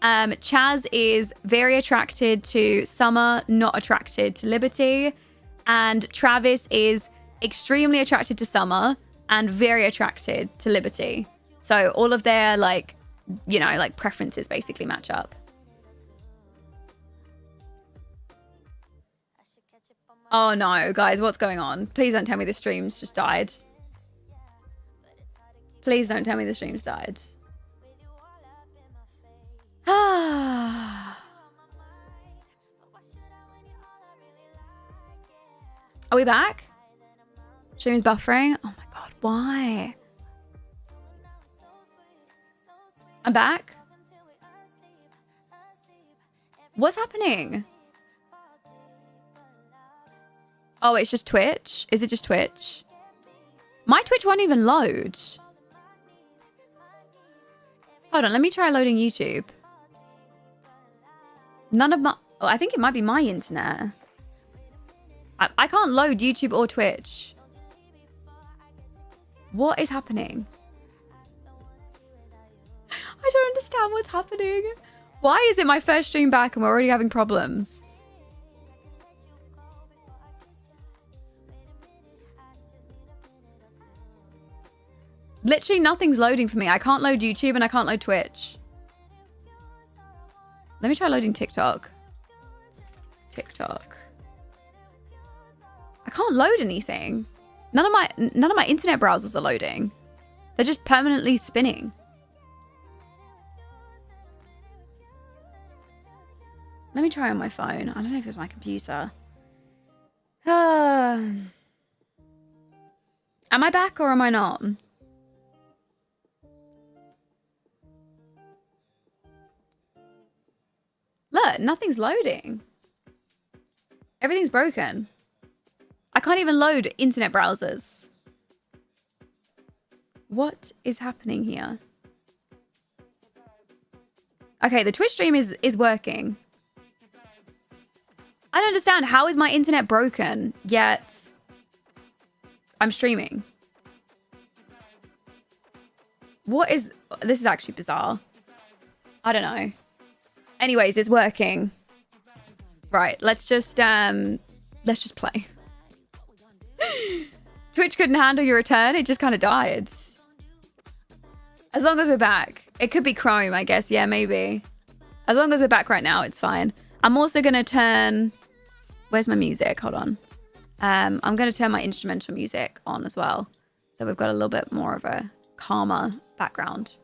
Chaz is very attracted to Summer, not attracted to Liberty. And Travis is extremely attracted to Summer and very attracted to Liberty. So all of their like, you know, like preferences basically match up. Oh no, guys, what's going on? Please don't tell me the stream's just died. Please don't tell me the stream's died. Are we back? Stream's buffering. Oh my god, why? I'm back. What's happening? Oh, it's just Twitch? Is it just Twitch? My Twitch won't even load. Hold on, let me try loading YouTube. None of my... Oh, I think it might be my internet. I can't load YouTube or Twitch. What is happening? I don't understand what's happening. Why is it my first stream back and we're already having problems? Literally nothing's loading for me. I can't load YouTube and I can't load Twitch. Let me try loading TikTok. TikTok. I can't load anything. None of my internet browsers are loading. They're just permanently spinning. Let me try on my phone. I don't know if it's my computer. Am I back or am I not? Look, nothing's loading. Everything's broken. I can't even load internet browsers. What is happening here? Okay, the Twitch stream is working. I don't understand. How is my internet broken yet I'm streaming? What is... This is actually bizarre. I don't know. Anyways, it's working. Right, let's just play. Twitch couldn't handle your return. It just kind of died. As long as we're back. It could be Chrome, I guess. Yeah, maybe. As long as we're back right now, it's fine. I'm also going to turn... Where's my music? Hold on. I'm going to turn my instrumental music on as well. So we've got a little bit more of a calmer background.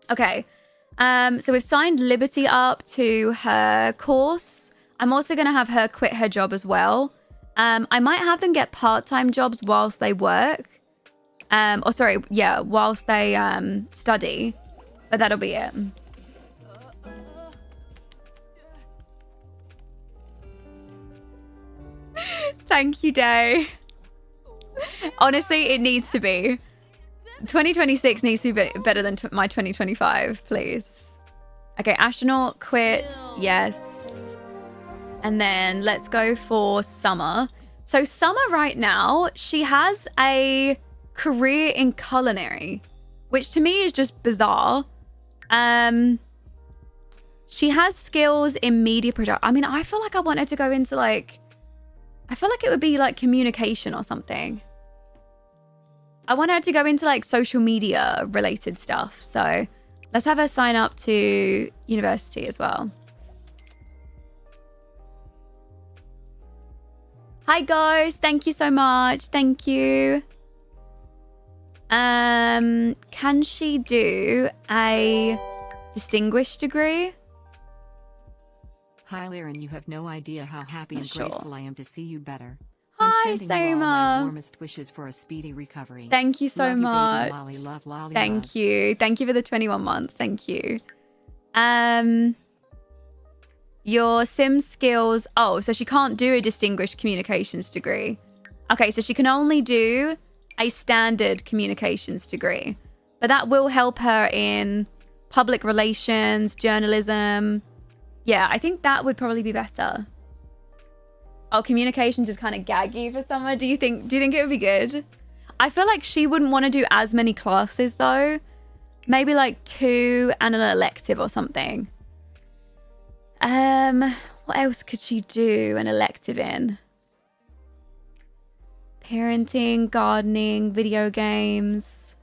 Okay. So we've signed Liberty up to her course. I'm also going to have her quit her job as well. I might have them get part-time jobs whilst they work. Whilst they study. But that'll be it. Thank you, Day. Honestly, it needs to be. 2026 needs to be better than my 2025, please. Okay, astronaut, quit. Yes. And then let's go for Summer. So Summer right now, she has a career in culinary, which to me is just bizarre. She has skills in media production. I mean, I feel like I want her to go into like... I feel like it would be like communication or something. I want her to go into like social media related stuff. So let's have her sign up to university as well. Hi, Ghost. Thank you so much. Thank you. Can she do a distinguished degree? Hi, Liren, you have no idea how happy and grateful I am to see you better. Hi, I'm sending you all my Soma. warmest wishes for a speedy recovery. Thank you so love much. You, baby. Lolly, love, lolly, Thank love. you. Thank you for the 21 months. Thank you. Your sim skills. Oh, so she can't do a distinguished communications degree. Okay, so she can only do a standard communications degree. But that will help her in public relations, journalism. Yeah, I think that would probably be better. Oh, communications is kind of gaggy for Summer. Do you think it would be good? I feel like she wouldn't want to do as many classes though. Maybe like 2 and an elective or something. What else could she do an elective in? Parenting, gardening, video games.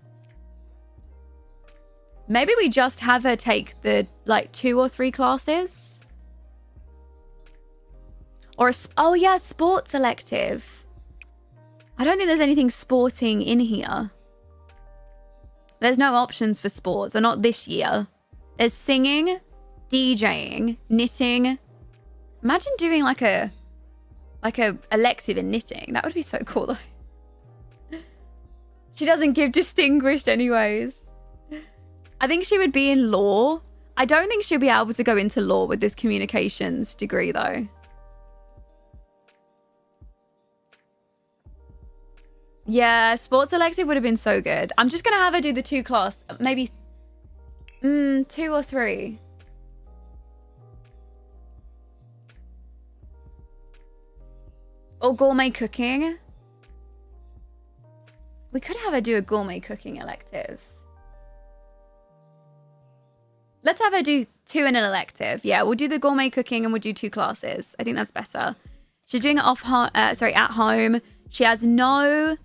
Maybe we just have her take the like 2 or 3 classes. Or oh yeah, sports elective. I don't think there's anything sporting in here. There's no options for sports, or not this year. There's singing, DJing, knitting. Imagine doing like a elective in knitting. That would be so cool though. She doesn't give distinguished anyways. I think she would be in law. I don't think she'll be able to go into law with this communications degree though. Yeah, sports elective would have been so good. I'm just going to have her do the 2 class. Maybe 2 or 3. Or gourmet cooking. We could have her do a gourmet cooking elective. Let's have her do 2 in an elective. Yeah, we'll do the gourmet cooking and we'll do 2 classes. I think that's better. She's doing it at home. She has no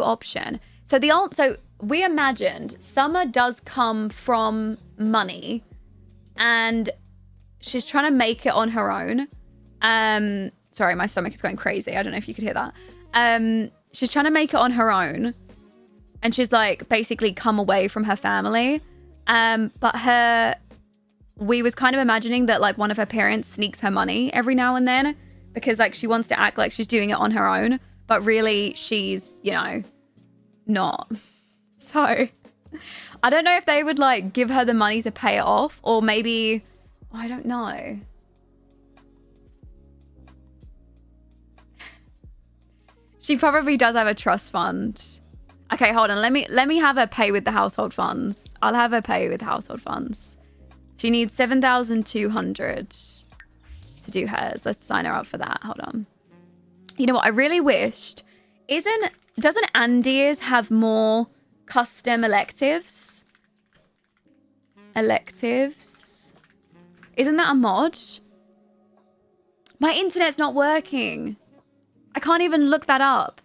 option. So we imagined summer does come from money and she's trying to make it on her own. Sorry, my stomach is going crazy. I don't know if you could hear that. She's trying to make it on her own. And she's like basically come away from her family. But we was kind of imagining that like one of her parents sneaks her money every now and then because like she wants to act like she's doing it on her own. But really she's, you know, not. So I don't know if they would like give her the money to pay it off or maybe, I don't know. She probably does have a trust fund. Okay, hold on. Let me have her pay with the household funds. I'll have her pay with household funds. She needs 7,200 to do hers. Let's sign her up for that. Hold on. You know what? I really wished. Doesn't Andy's have more custom electives? Electives. Isn't that a mod? My internet's not working. I can't even look that up.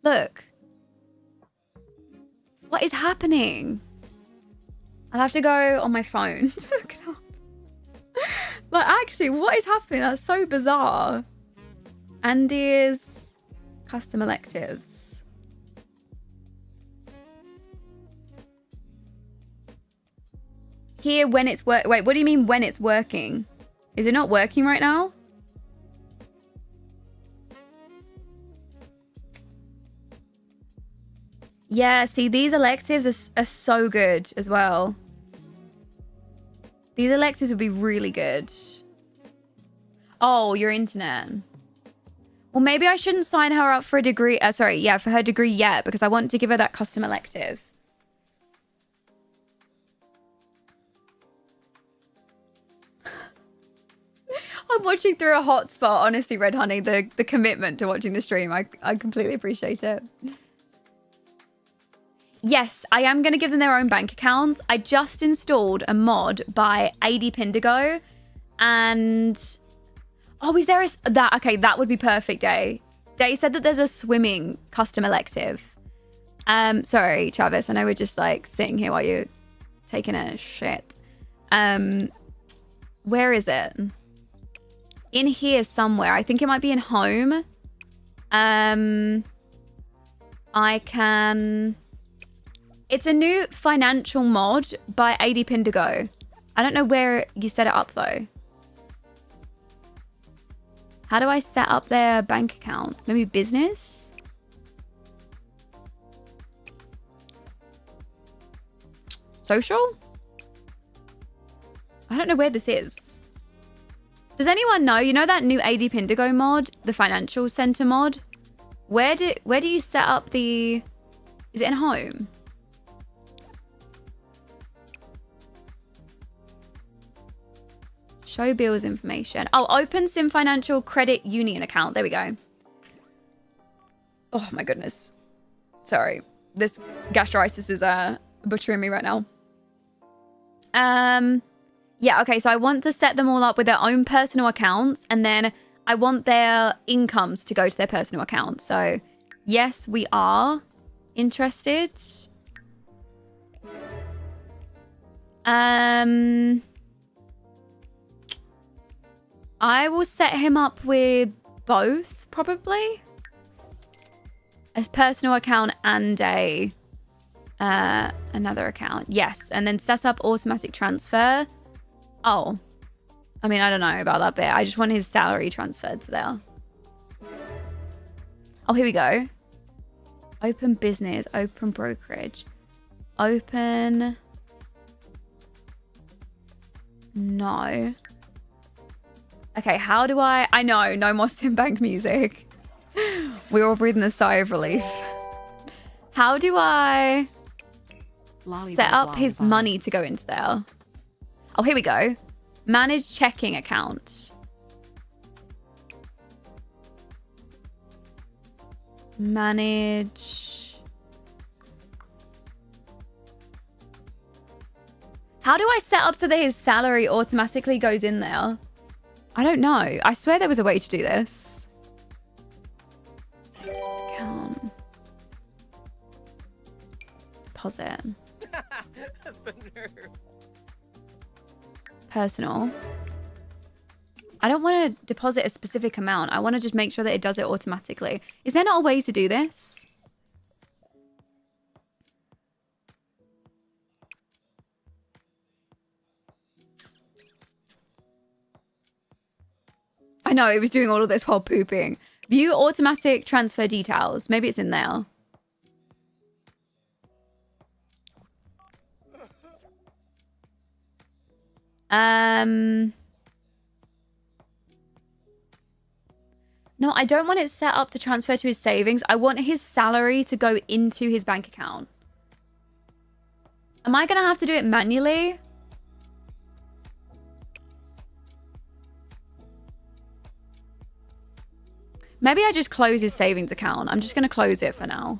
Look. What is happening? I'll have to go on my phone to look it up. But actually, what is happening? That's so bizarre. Andy's custom electives. Here when it's Wait, what do you mean when it's working? Is it not working right now? Yeah, see, these electives are so good as well. These electives would be really good. Oh, your internet. Well, maybe I shouldn't sign her up for a degree. For her degree yet, because I want to give her that custom elective. I'm watching through a hotspot. Honestly, Red Honey, the commitment to watching the stream, I completely appreciate it. Yes, I am going to give them their own bank accounts. I just installed a mod by AD Pindigo. And... oh, is there that? Okay, that would be perfect, Day. Day said that there's a swimming custom elective. Sorry, Travis. I know we're just like sitting here while you're taking a shit. Where is it? In here somewhere. I think it might be in home. I can... it's a new financial mod by AD Pindigo. I don't know where you set it up though. How do I set up their bank accounts? Maybe business? Social? I don't know where this is. Does anyone know? You know that new AD Pindigo mod? The financial center mod? Where do you set up the... is it in home? Show bills information. Oh, open Sim Financial Credit Union account. There we go. Oh my goodness. Sorry. This gastritis is butchering me right now. Yeah, okay. So I want to set them all up with their own personal accounts. And then I want their incomes to go to their personal accounts. So yes, we are interested. I will set him up with both, probably. A personal account and a another account. Yes, and then set up automatic transfer. Oh. I mean, I don't know about that bit. I just want his salary transferred to there. Oh, here we go. Open business, open brokerage. Open... no. Okay, how do I know, no more Sim Bank music. We're all breathing a sigh of relief. How do I set up his money to go into there? Oh, here we go. Manage checking account. Manage. How do I set up so that his salary automatically goes in there? I don't know. I swear there was a way to do this. Account. Deposit. The nerve. Personal. I don't want to deposit a specific amount. I want to just make sure that it does it automatically. Is there not a way to do this? I know, it was doing all of this while pooping. View automatic transfer details. Maybe it's in there. No, I don't want it set up to transfer to his savings. I want his salary to go into his bank account. Am I going to have to do it manually? Maybe I just close his savings account. I'm just going to close it for now.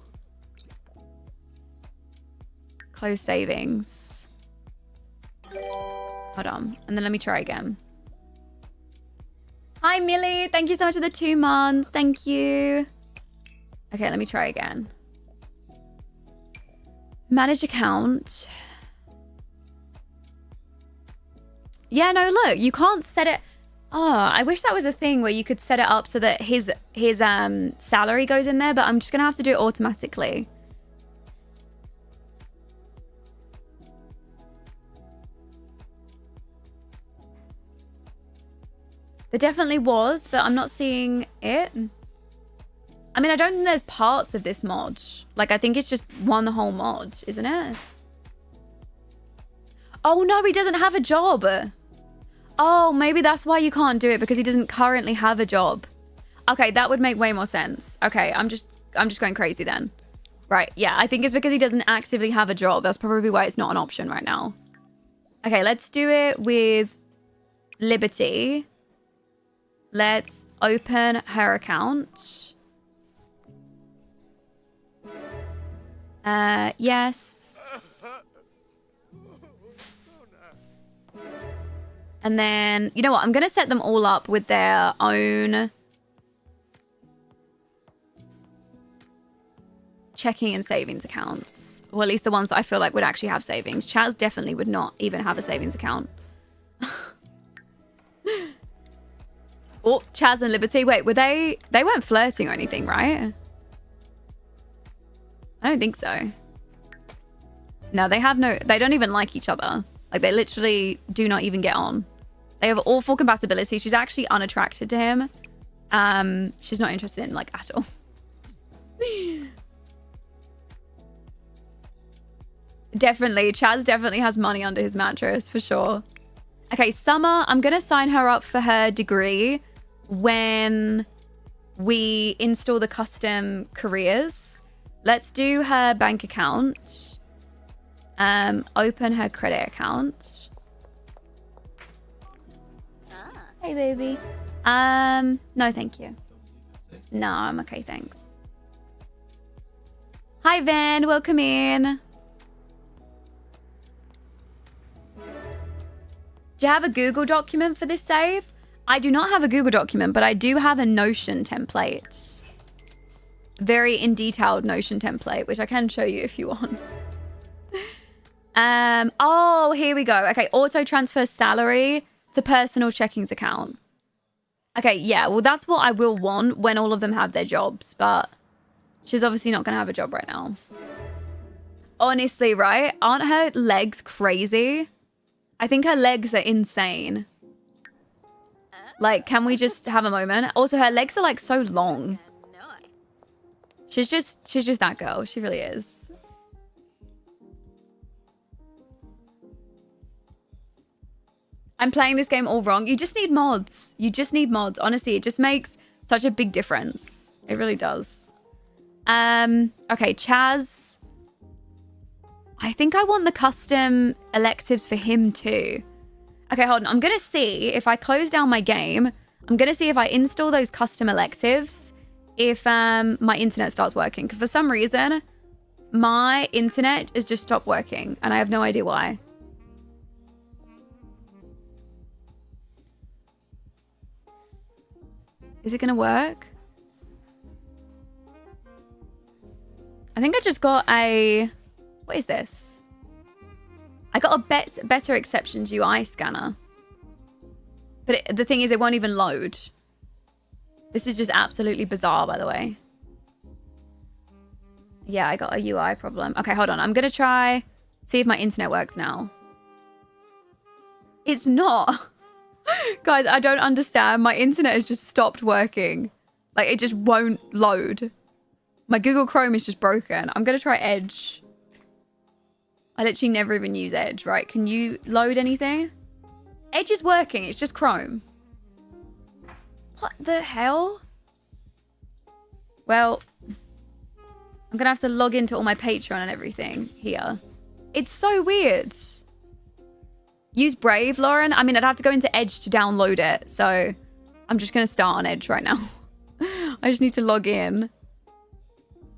Close savings. Hold on. And then let me try again. Hi, Millie. Thank you so much for the 2 months. Thank you. Okay, let me try again. Manage account. Yeah, no, look. You can't set it... Oh, I wish that was a thing where you could set it up so that his salary goes in there, but I'm just going to have to do it automatically. There definitely was, but I'm not seeing it. I mean, I don't think there's parts of this mod. Like, I think it's just one whole mod, isn't it? Oh, no, he doesn't have a job. Oh, maybe that's why you can't do it, because he doesn't currently have a job. Okay, that would make way more sense. Okay, I'm just going crazy then. Right, yeah, I think it's because he doesn't actively have a job. That's probably why it's not an option right now. Okay, let's do it with Liberty. Let's open her account. Yes. And then, you know what? I'm going to set them all up with their own checking and savings accounts. Or at least the ones that I feel like would actually have savings. Chaz definitely would not even have a savings account. Oh, Chaz and Liberty. Wait, were they weren't flirting or anything, right? I don't think so. No, they don't even like each other. Like, they literally do not even get on. They have awful compatibility. She's actually unattracted to him. She's not interested in, like, at all. Definitely. Chaz definitely has money under his mattress, for sure. Okay, Summer, I'm going to sign her up for her degree when we install the custom careers. Let's do her bank account. Open her credit account. Hey, baby. No, thank you. No, I'm okay, thanks. Hi, Van. Welcome in. Do you have a Google document for this save? I do not have a Google document, but I do have a Notion template. Very in detailed Notion template, which I can show you if you want. Oh, here we go. Okay, auto transfer salary to personal checkings account. Okay, yeah, well, that's what I will want when all of them have their jobs, but she's obviously not going to have a job right now. Honestly, right? Aren't her legs crazy? I think her legs are insane. Like, can we just have a moment? Also, her legs are like so long. She's just that girl. She really is. I'm playing this game all wrong. You just need mods. You just need mods. Honestly, it just makes such a big difference. It really does. Okay, Chaz. I think I want the custom electives for him too. Okay, hold on. I'm going to see if I close down my game. I'm going to see if I install those custom electives if my internet starts working. Because for some reason, my internet has just stopped working. And I have no idea why. Is it going to work? I think I just got a... What is this? I got a better exceptions UI scanner. But the thing is, it won't even load. This is just absolutely bizarre, by the way. Yeah, I got a UI problem. Okay, hold on. I'm going to try... See if my internet works now. It's not. Guys, I don't understand. My internet has just stopped working. Like, it just won't load. My Google Chrome is just broken. I'm going to try Edge. I literally never even use Edge, right? Can you load anything? Edge is working. It's just Chrome. What the hell? Well, I'm going to have to log into all my Patreon and everything here. It's so weird. Use Brave, Lauren. I mean, I'd have to go into Edge to download it. So I'm just going to start on Edge right now. I just need to log in.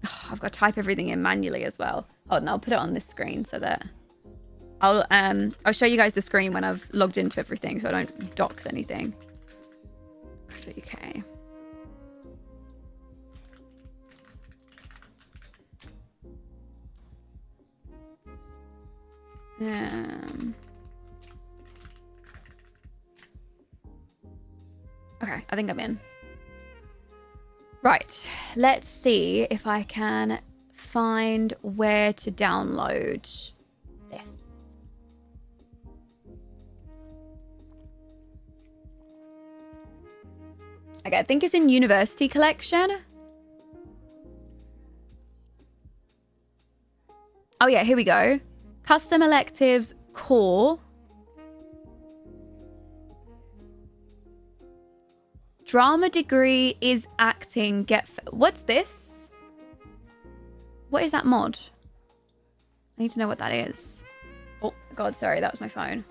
Oh, I've got to type everything in manually as well. Hold on, I'll put it on this screen so that I'll show you guys the screen when I've logged into everything so I don't dox anything. Okay. Okay, I think I'm in. Right, let's see if I can find where to download this. Okay, I think it's in University Collection. Oh yeah, here we go. Custom electives core. Drama degree is acting. What's this? What is that mod? I need to know what that is. Oh God, sorry, that was my phone.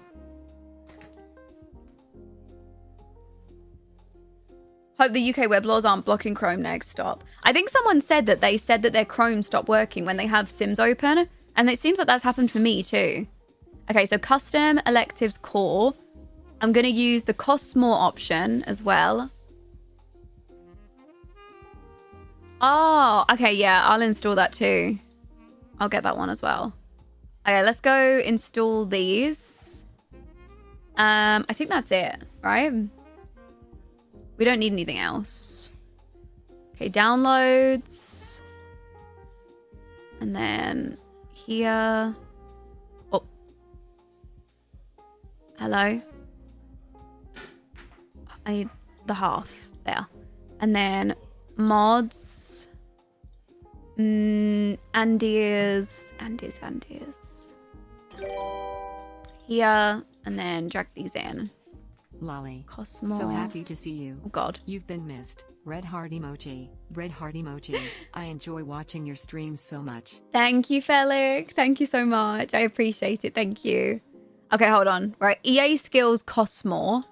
Hope the UK web laws aren't blocking Chrome next. Stop. I think someone said that their Chrome stopped working when they have Sims open. And it seems like that's happened for me too. Okay, so custom electives core. I'm going to use the cost more option as well. Oh, okay, yeah, I'll install that too. I'll get that one as well. Okay, let's go install these. I think that's it, right? We don't need anything else. Okay, downloads. And then here. Oh. Hello. I need the half there. And then mods. Andi's. Here. And then drag these in. Lolly. Cosmo. So happy to see you. Oh God. You've been missed. Red heart emoji. Red heart emoji. I enjoy watching your streams so much. Thank you, Felix. Thank you so much. I appreciate it. Thank you. Okay, hold on. Right. EA skills cost more.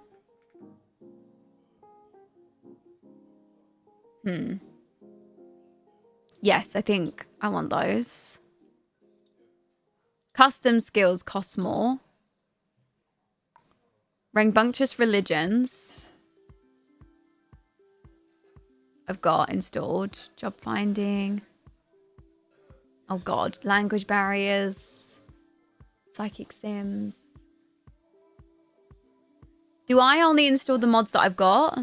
Yes, I think I want those. Custom skills cost more. Rambunctious religions. I've got installed. Job finding. Oh God. Language barriers. Psychic sims. Do I only install the mods that I've got?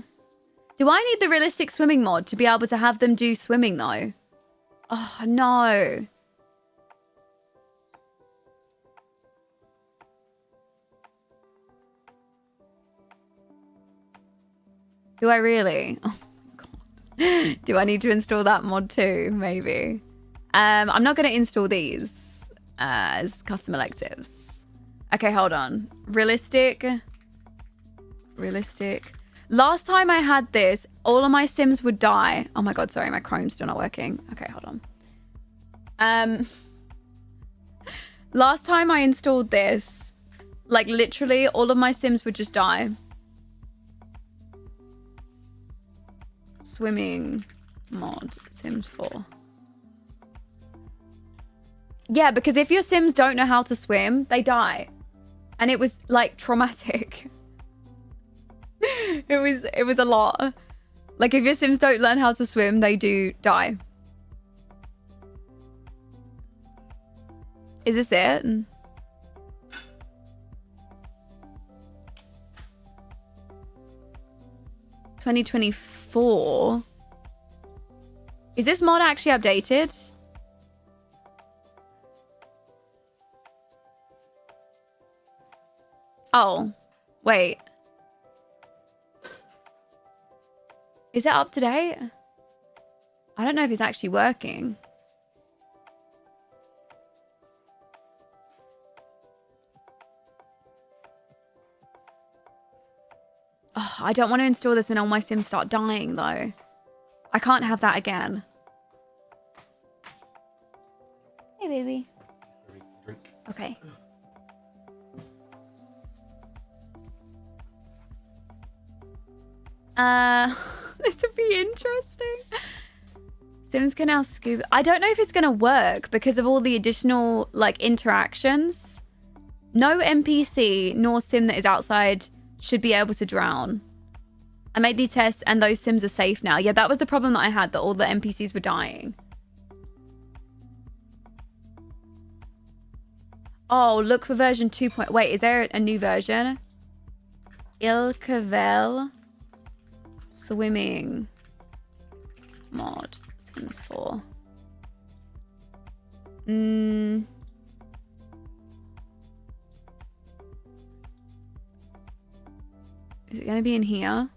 Do I need the realistic swimming mod to be able to have them do swimming though? Oh no. Do I really? Oh God. Do I need to install that mod too? Maybe. I'm not going to install these as custom electives. Okay, hold on. Realistic. Last time I had this, all of my Sims would die. Oh my God, sorry, my Chrome's still not working. Okay, hold on. Last time I installed this, like literally all of my Sims would just die. Swimming. mod Sims 4. Yeah, because if your Sims don't know how to swim, they die. And it was like traumatic. it was a lot. Like if your Sims don't learn how to swim, they do die. Is this it? 2024. Is this mod actually updated? Oh, wait. Is it up to date? I don't know if it's actually working. Oh, I don't want to install this and all my Sims start dying, though. I can't have that again. Hey, baby. Drink. Okay. This would be interesting. Sims can now scuba. I don't know if it's going to work because of all the additional, like, interactions. No NPC nor Sim that is outside should be able to drown. I made the tests and those Sims are safe now. Yeah, that was the problem that I had, that all the NPCs were dying. Oh, look for version 2. Wait, is there a new version? Ilkavel swimming mod Sims 4. Is it going to be in here?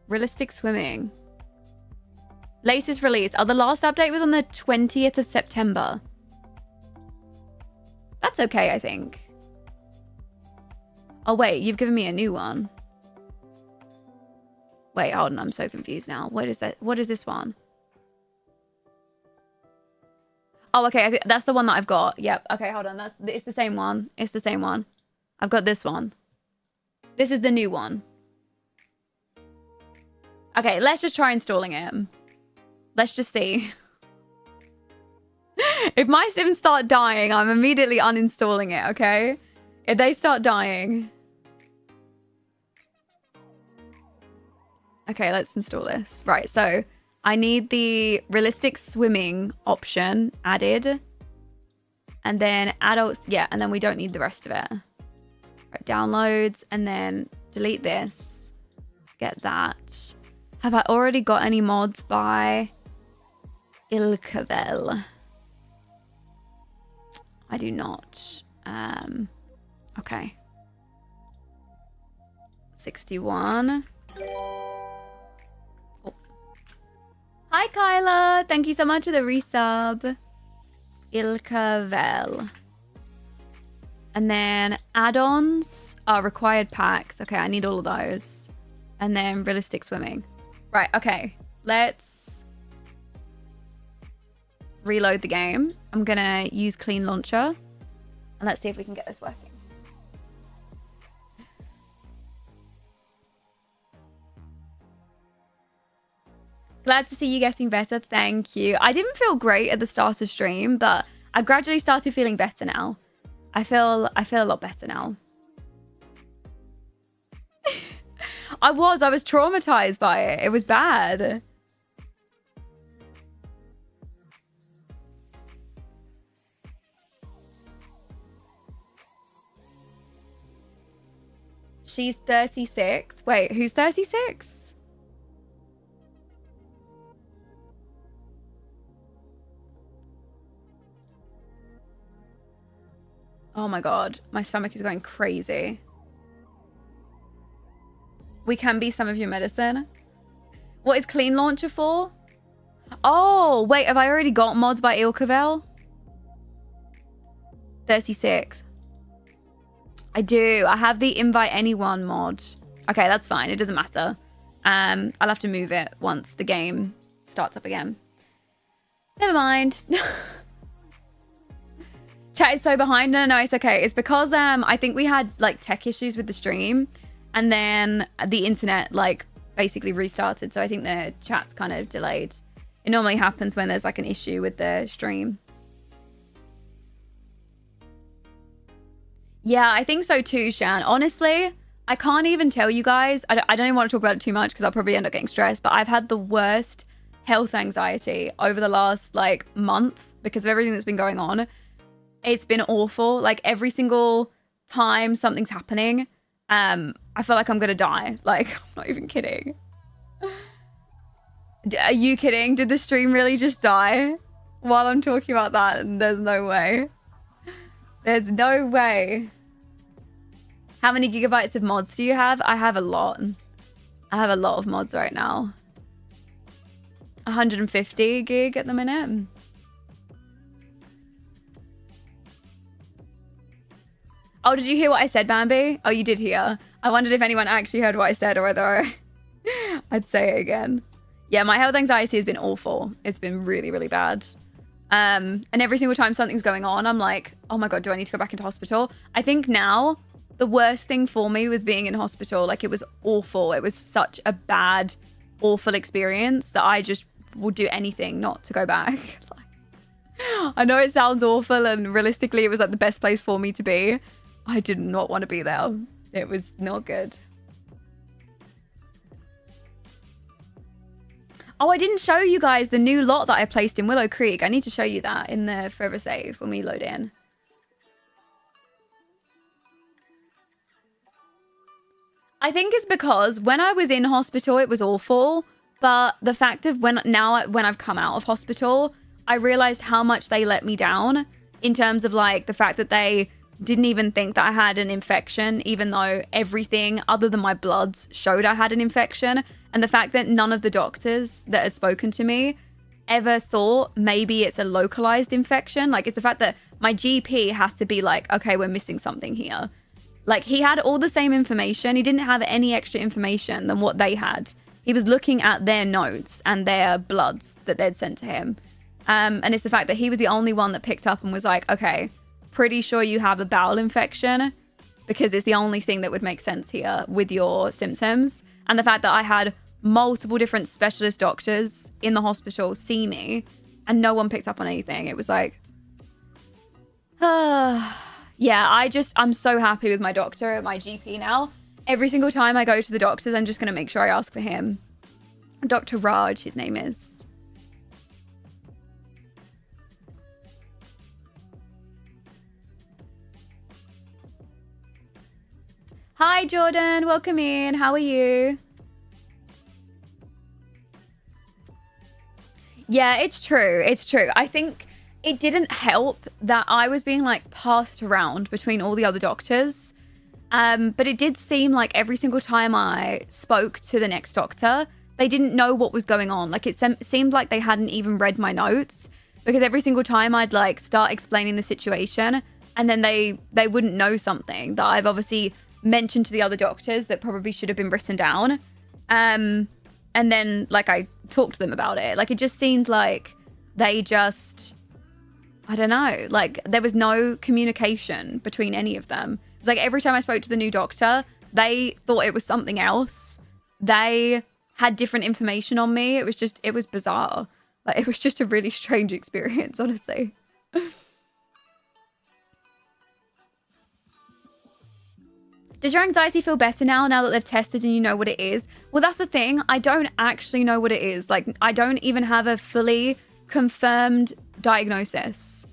Realistic swimming. Latest release. Oh, the last update was on the 20th of September. That's okay, I think. Oh, wait. You've given me a new one. Wait, hold on. I'm so confused now. What is that? What is this one? Oh, okay. I think that's the one that I've got. Yep. Okay, hold on. It's the same one. It's the same one. I've got this one. This is the new one. Okay, let's just try installing it. Let's just see. If my Sims start dying, I'm immediately uninstalling it, okay? If they start dying. Okay, let's install this. Right, so I need the realistic swimming option added. And then adults, yeah, and then we don't need the rest of it. Right, downloads, and then delete this. Get that. Have I already got any mods by Ilkavel? I do not. Okay. 61. Oh. Hi, Kyla. Thank you so much for the resub. Ilkavel. And then add-ons are required packs. Okay, I need all of those. And then realistic swimming. Right, okay. Let's reload the game. I'm going to use Clean Launcher. And let's see if we can get this working. Glad to see you getting better. Thank you. I didn't feel great at the start of stream, but I gradually started feeling better now. I feel a lot better now. I was traumatized by it. It was bad. She's 36. Wait, who's 36? Oh my god, my stomach is going crazy. We can be some of your medicine. What is Clean Launcher for? Oh, wait, have I already got mods by Ilkavel? 36. I do. I have the invite anyone mod. Okay, that's fine. It doesn't matter. I'll have to move it once the game starts up again. Never mind. Chat is so behind. No, it's okay. It's because I think we had like tech issues with the stream, and then the internet like basically restarted. So I think the chat's kind of delayed. It normally happens when there's like an issue with the stream. Yeah, I think so too, Shan. Honestly, I can't even tell you guys. I don't even want to talk about it too much because I'll probably end up getting stressed. But I've had the worst health anxiety over the last like month because of everything that's been going on. It's been awful. Like every single time something's happening, I feel like I'm gonna die. Like, I'm not even kidding. Are you kidding? Did the stream really just die while I'm talking about that? There's no way. There's no way. How many gigabytes of mods do you have? I have a lot. I have a lot of mods right now. 150 gig at the minute. Oh, did you hear what I said, Bambi? Oh, you did hear. I wondered if anyone actually heard what I said or whether I'd say it again. Yeah, my health anxiety has been awful. It's been really, really bad. And every single time something's going on, I'm like, oh my God, do I need to go back into hospital? I think now the worst thing for me was being in hospital. Like, it was awful. It was such a bad, awful experience that I just would do anything not to go back. I know it sounds awful, and realistically, it was like the best place for me to be. I did not want to be there. It was not good. Oh, I didn't show you guys the new lot that I placed in Willow Creek. I need to show you that in the Forever Save when we load in. I think it's because when I was in hospital, it was awful. But the fact of when I've come out of hospital, I realized how much they let me down in terms of like the fact that they didn't even think that I had an infection, even though everything other than my bloods showed I had an infection. And the fact that none of the doctors that had spoken to me ever thought maybe it's a localized infection. Like, it's the fact that my GP had to be like, okay, we're missing something here. Like, he had all the same information. He didn't have any extra information than what they had. He was looking at their notes and their bloods that they'd sent to him. And it's the fact that he was the only one that picked up and was like, okay, pretty sure you have a bowel infection because it's the only thing that would make sense here with your symptoms. And the fact that I had multiple different specialist doctors in the hospital see me and no one picked up on anything. It was like, yeah, I'm so happy with my doctor, my GP now. Every single time I go to the doctors, I'm just going to make sure I ask for him. Dr. Raj, his name is. Hi, Jordan. Welcome in. How are you? Yeah, it's true. It's true. I think it didn't help that I was being like passed around between all the other doctors. But it did seem like every single time I spoke to the next doctor, they didn't know what was going on. Like, it seemed like they hadn't even read my notes, because every single time I'd like start explaining the situation and then they wouldn't know something that I've obviously mentioned to the other doctors that probably should have been written down. And then like I talked to them about it. Like, it just seemed like they just, I don't know, like there was no communication between any of them. It's like every time I spoke to the new doctor, they thought it was something else. They had different information on me. It was bizarre. Like, it was just a really strange experience, honestly. Does your anxiety feel better now that they've tested and you know what it is? Well, that's the thing. I don't actually know what it is. Like, I don't even have a fully confirmed diagnosis.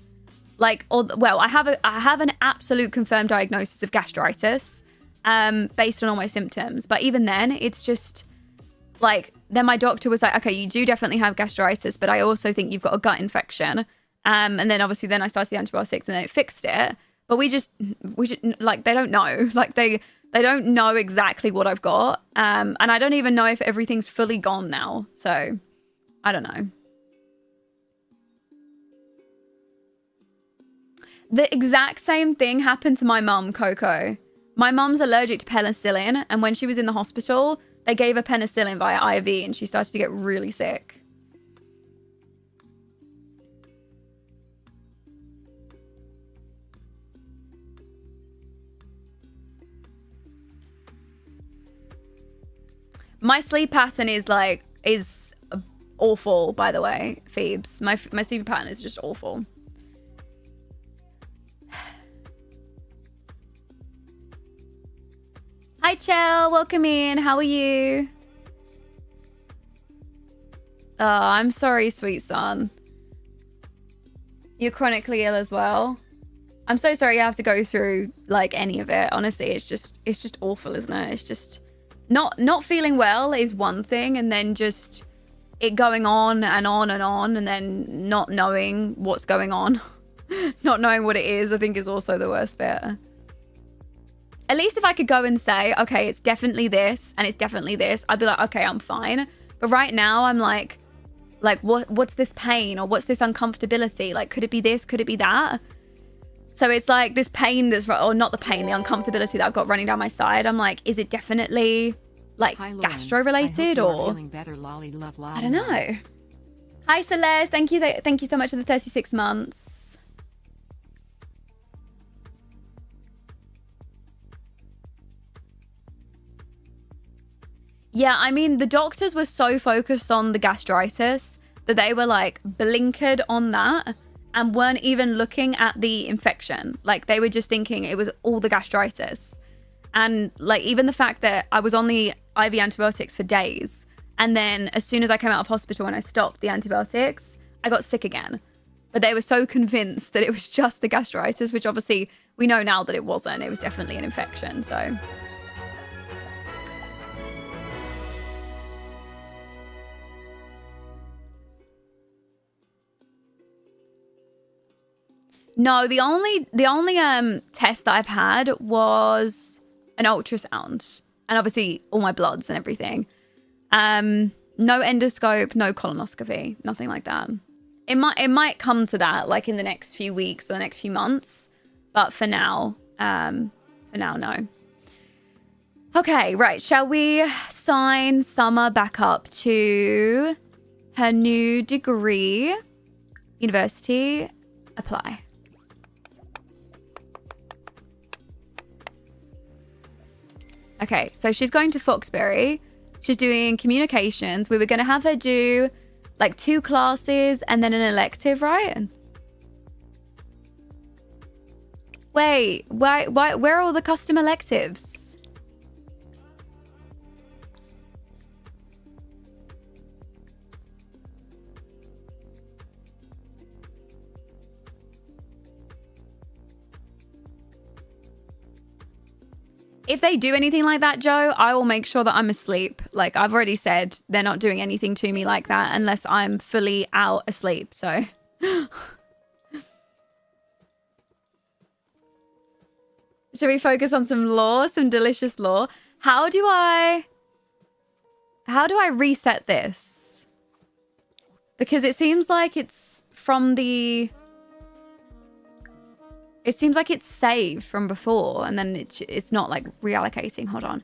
Like, I have an absolute confirmed diagnosis of gastritis, based on all my symptoms. But even then, it's just like, then my doctor was like, okay, you do definitely have gastritis, but I also think you've got a gut infection. And then obviously then I started the antibiotics and then it fixed it. But we should, like, they don't know. Like, they don't know exactly what I've got. And I don't even know if everything's fully gone now. So, I don't know. The exact same thing happened to my mum, Coco. My mum's allergic to penicillin. And when she was in the hospital, they gave her penicillin via IV and she started to get really sick. My sleep pattern is like, is awful, by the way, Phoebes. My sleep pattern is just awful. Hi, Chell. Welcome in. How are you? Oh, I'm sorry, sweet son. You're chronically ill as well. I'm so sorry you have to go through like any of it. Honestly, it's just awful, isn't it? It's just not feeling well is one thing, and then just it going on and on and on, and then not knowing what's going on, not knowing what it is, I think is also the worst bit. At least if I could go and say, okay, it's definitely this and it's definitely this, I'd be like, okay, I'm fine. But right now I'm like what's this pain, or what's this uncomfortability? Like, could it be this? Could it be that? So it's like this pain that's, or not the pain, the uncomfortability that I've got running down my side. I'm like, is it definitely like gastro related, or feeling better, lolly, love, lolly, I don't know. Hi Celeste, thank you so much for the 36 months. Yeah, I mean, the doctors were so focused on the gastritis that they were like blinkered on that and weren't even looking at the infection. Like, they were just thinking it was all the gastritis. And like, even the fact that I was on the IV antibiotics for days, and then as soon as I came out of hospital and I stopped the antibiotics, I got sick again. But they were so convinced that it was just the gastritis, which obviously we know now that it wasn't. It was definitely an infection, so... No, the only test that I've had was an ultrasound, and obviously all my bloods and everything. No endoscope, no colonoscopy, nothing like that. It might come to that like in the next few weeks or the next few months, but for now, no. Okay, right. Shall we sign Summer back up to her new degree? University, apply. Okay, so she's going to Foxbury. She's doing communications. We were going to have her do like 2 classes and then an elective, right? Wait, why, where are all the custom electives? If they do anything like that, Joe, I will make sure that I'm asleep. Like, I've already said, they're not doing anything to me like that unless I'm fully out asleep, so... Should we focus on some lore, some delicious lore? How do I reset this? Because it seems like it's from the... It seems like it's saved from before, and then it's not like reallocating. Hold on.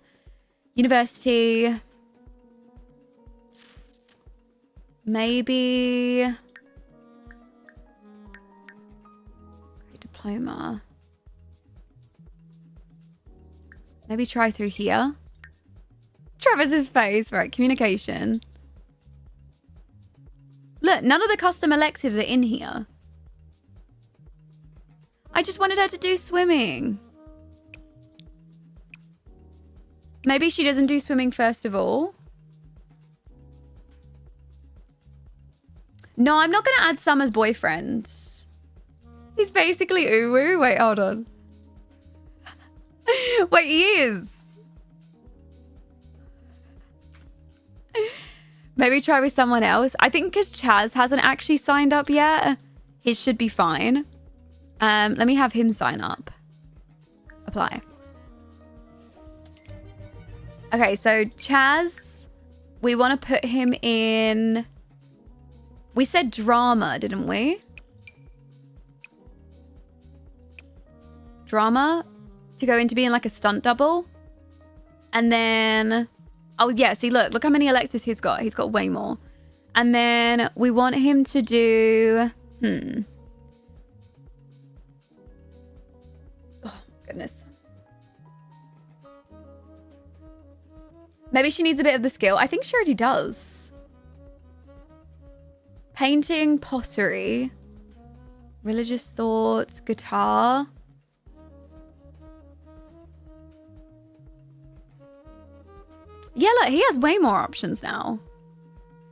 University. Maybe. Diploma. Maybe try through here. Travis's face. Right, communication. Look, none of the custom electives are in here. I just wanted her to do swimming. Maybe she doesn't do swimming first of all. No, I'm not going to add Summer's boyfriend. He's basically uwu. Wait, hold on. Wait, he is. Maybe try with someone else. I think because Chaz hasn't actually signed up yet, his should be fine. Let me have him sign up. Apply. Okay, so Chaz, we want to put him in... We said drama, didn't we? Drama to go into being like a stunt double. And then... Oh, yeah, see, look how many electives he's got. He's got way more. And then we want him to do... Oh, goodness. Maybe she needs a bit of the skill. I think she already does. Painting, pottery, religious thoughts, guitar. Yeah, look, he has way more options now.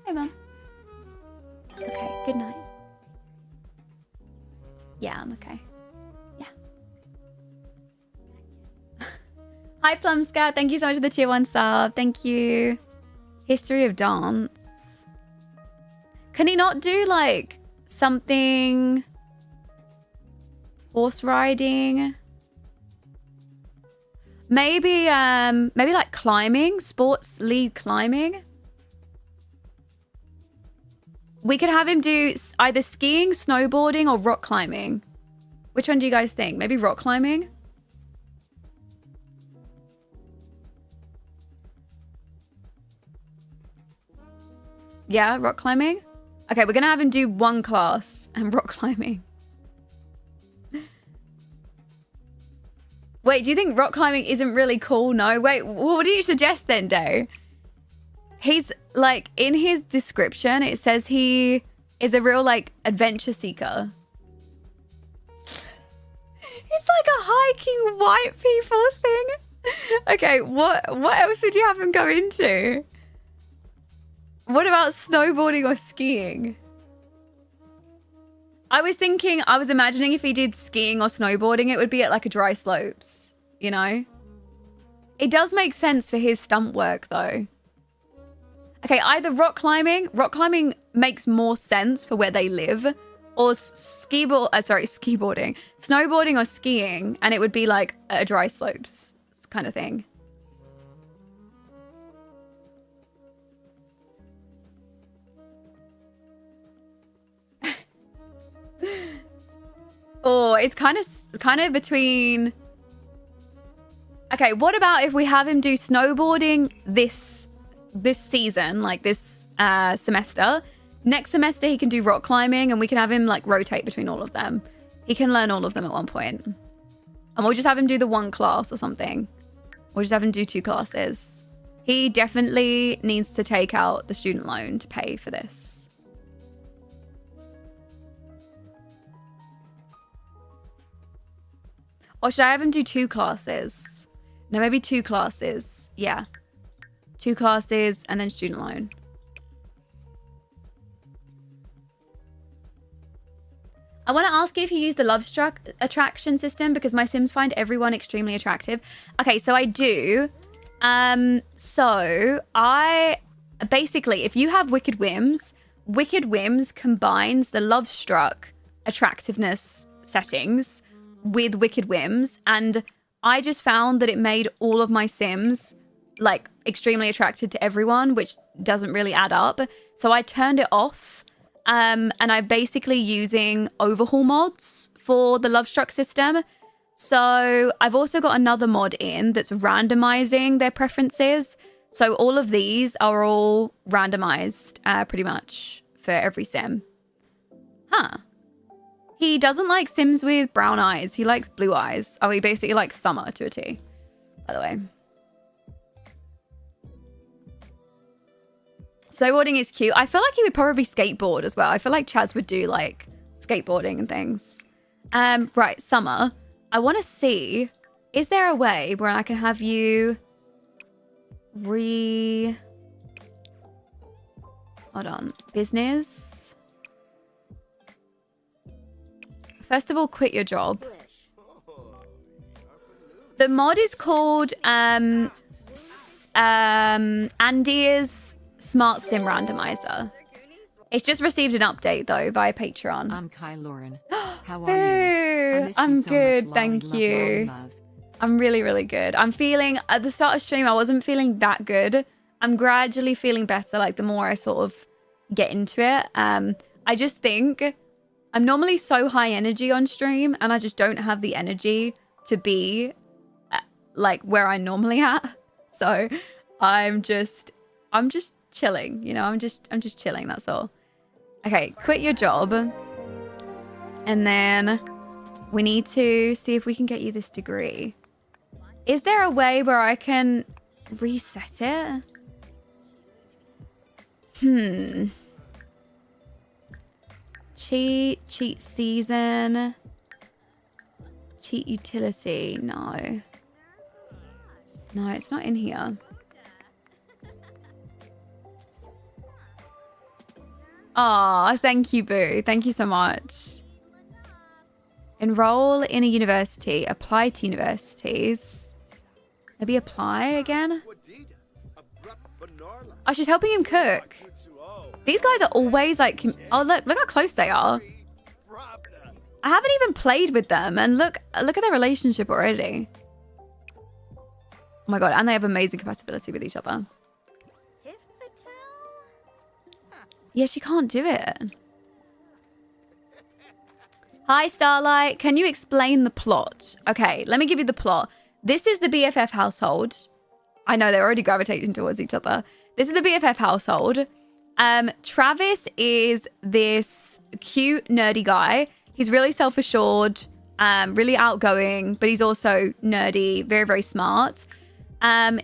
Hey, man. Okay, good night. Yeah, I'm okay. Yeah. Hi, Plumska. Thank you so much for the tier 1 sub. Thank you. History of dance. Can he not do, like, something... horse riding? Maybe like climbing, sports lead climbing. We could have him do either skiing, snowboarding, or rock climbing. Which one do you guys think? Maybe rock climbing? Yeah, rock climbing. Okay, we're gonna have him do one class and rock climbing. Wait, do you think rock climbing isn't really cool? No? Wait, what do you suggest then, Do? He's, like, in his description, it says he is a real, like, adventure seeker. It's like a hiking white people thing. Okay, what else would you have him go into? What about snowboarding or skiing? I was imagining if he did skiing or snowboarding, it would be at like a dry slopes, you know? It does make sense for his stunt work though. Okay, either rock climbing makes more sense for where they live, or skiboarding, snowboarding or skiing, and it would be like a dry slopes kind of thing. Oh, it's kind of between. Okay, what about if we have him do snowboarding this season, like this semester? Next semester he can do rock climbing, and we can have him like rotate between all of them. He can learn all of them at one point. And we'll just have him do the one class or something. We'll just have him do 2 classes. He definitely needs to take out the student loan to pay for this. Or should I have him do 2 classes? No, maybe 2 classes. Yeah. 2 classes and then student loan. I want to ask you if you use the love struck attraction system, because my Sims find everyone extremely attractive. Okay, so I do. So I basically, if you have Wicked Whims combines the love struck attractiveness settings with Wicked Whims, and I just found that it made all of my Sims like extremely attracted to everyone, which doesn't really add up. So I turned it off, and I'm basically using overhaul mods for the love struck system. So I've also got another mod in that's randomizing their preferences. So all of these are all randomized pretty much for every Sim. Huh. He doesn't like Sims with brown eyes. He likes blue eyes. Oh, he basically likes summer to a T, by the way. Snowboarding is cute. I feel like he would probably skateboard as well. I feel like Chaz would do like skateboarding and things. Right, summer. I want to see, is there a way where I can have you hold on, business. First of all, quit your job. The mod is called Andy's Smart Sim Randomizer. It's just received an update though via Patreon. I'm Kai Lauren. How are you? I'm so good, much, thank lolly, you. love. I'm really, really good. I'm feeling, at the start of stream, I wasn't feeling that good. I'm gradually feeling better, like the more I sort of get into it. I just think I'm normally so high energy on stream, and I just don't have the energy to be like where I normally at. So I'm just chilling, you know, I'm just chilling, that's all. Okay, quit your job. And then we need to see if we can get you this degree. Is there a way where I can reset it? Cheat season. Cheat utility. No. No, it's not in here. Aw, thank you, Boo. Thank you so much. Enroll in a university. Apply to universities. Maybe apply again? Oh, she's helping him cook. These guys are always like... Oh, look how close they are. I haven't even played with them. And look at their relationship already. Oh my god, and they have amazing compatibility with each other. Yeah, she can't do it. Hi, Starlight. Can you explain the plot? Okay, let me give you the plot. This is the BFF household. I know they're already gravitating towards each other. This is the BFF household. Travis is this cute, nerdy guy. He's really self-assured, really outgoing, but he's also nerdy, very, very smart.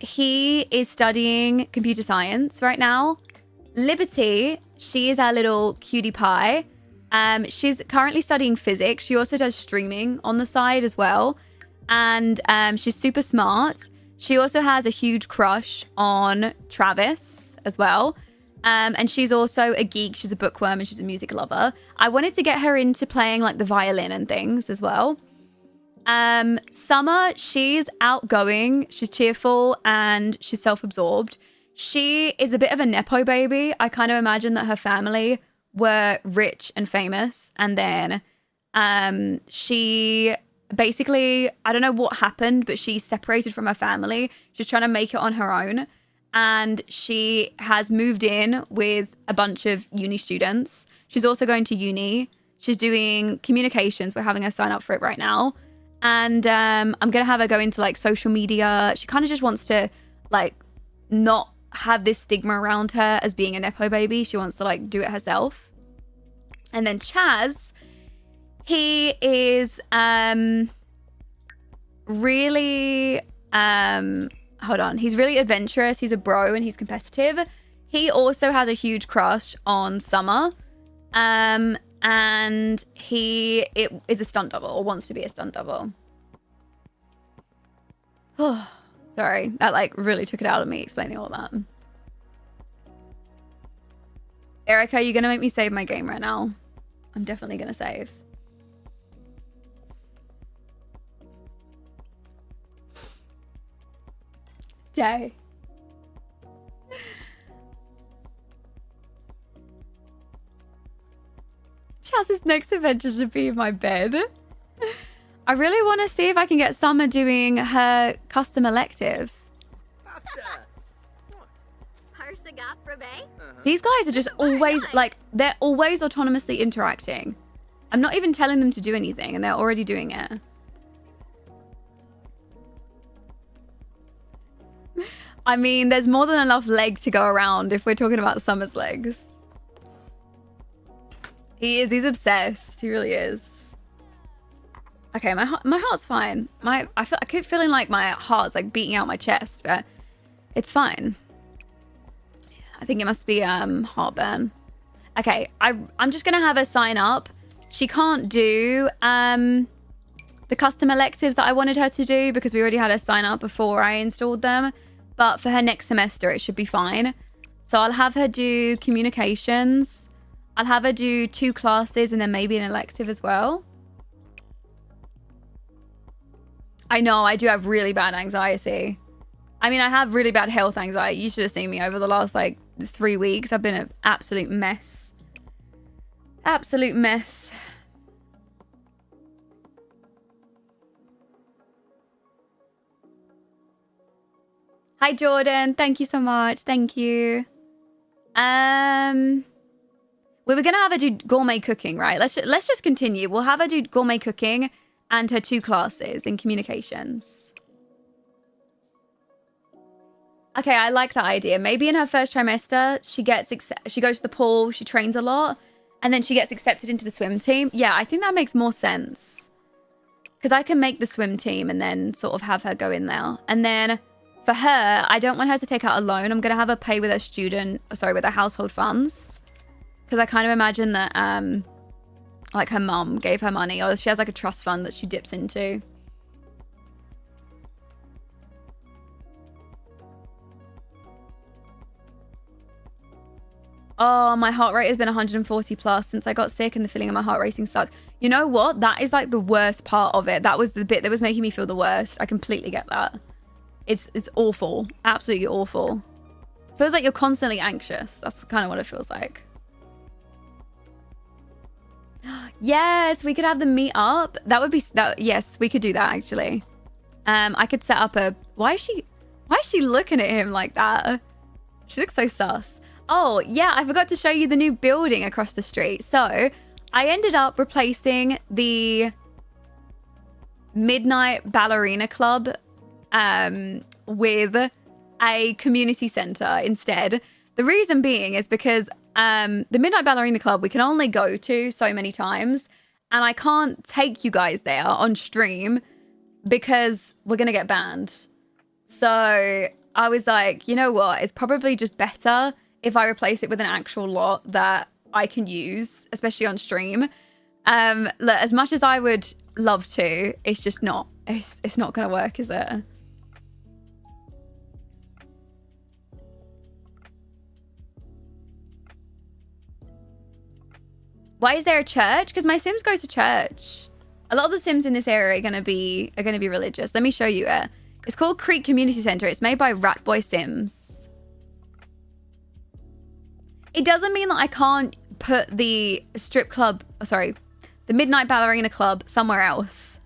He is studying computer science right now. Liberty, she is our little cutie pie. She's currently studying physics. She also does streaming on the side as well. And she's super smart. She also has a huge crush on Travis as well. And she's also a geek. She's a bookworm and she's a music lover. I wanted to get her into playing like the violin and things as well. Summer, she's outgoing. She's cheerful and she's self-absorbed. She is a bit of a Nepo baby. I kind of imagine that her family were rich and famous. And then she basically, I don't know what happened, but she separated from her family. She's trying to make it on her own. And she has moved in with a bunch of uni students. She's also going to uni. She's doing communications. We're having her sign up for it right now. And I'm going to have her go into like social media. She kind of just wants to like not have this stigma around her as being a Nepo baby. She wants to like do it herself. And then Chaz, he is really hold on. He's really adventurous. He's a bro and he's competitive. He also has a huge crush on Summer. And he is a stunt double or wants to be a stunt double. Oh, sorry. That like really took it out of me explaining all that. Erica, you're going to make me save my game right now. I'm definitely going to save. Day. Chaz's next adventure should be in my bed. I really want to see if I can get Summer doing her custom elective. These guys are just always like, they're always autonomously interacting. I'm not even telling them to do anything and they're already doing it. I mean, there's more than enough leg to go around if we're talking about Summer's legs. He's obsessed. He really is. Okay, my heart's fine. I keep feeling like my heart's like beating out my chest, but it's fine. I think it must be heartburn. Okay, I'm just gonna have her sign up. She can't do the custom electives that I wanted her to do because we already had her sign up before I installed them. But for her next semester, it should be fine. So I'll have her do communications. I'll have her do 2 classes and then maybe an elective as well. I know, I do have really bad anxiety. I mean, I have really bad health anxiety. You should have seen me over the last, like, 3 weeks. I've been an absolute mess. Absolute mess. Hi, Jordan. Thank you so much. Thank you. We were going to have her do gourmet cooking, right? Let's just continue. We'll have her do gourmet cooking and her 2 classes in communications. Okay, I like that idea. Maybe in her first trimester, she goes to the pool, she trains a lot, and then she gets accepted into the swim team. Yeah, I think that makes more sense. Because I can make the swim team and then sort of have her go in there. And then for her, I don't want her to take out a loan. I'm going to have her pay with with her household funds. Because I kind of imagine that, like, her mum gave her money, or she has, like, a trust fund that she dips into. Oh, my heart rate has been 140 plus since I got sick, and the feeling of my heart racing sucks. You know what? That is, like, the worst part of it. That was the bit that was making me feel the worst. I completely get that. It's awful. Absolutely awful. Feels like you're constantly anxious. That's kind of what it feels like. Yes, we could have them meet up. That would be yes, we could do that actually. I could set up a why is she looking at him like that? She looks so sus. Oh, yeah, I forgot to show you the new building across the street. So, I ended up replacing the Midnight Ballerina Club with a community center instead. The reason being is because the Midnight Ballerina Club we can only go to so many times, and I can't take you guys there on stream because we're gonna get banned. So I was like, you know what, it's probably just better if I replace it with an actual lot that I can use, especially on stream. Look, as much as I would love to, it's just not, it's not gonna work, is it? Why is there a church? Because my Sims go to church. A lot of the Sims in this area are gonna be religious. Let me show you it. It's called Creek Community Center. It's made by Ratboy Sims. It doesn't mean that I can't put the strip club, the Midnight Ballerina Club somewhere else.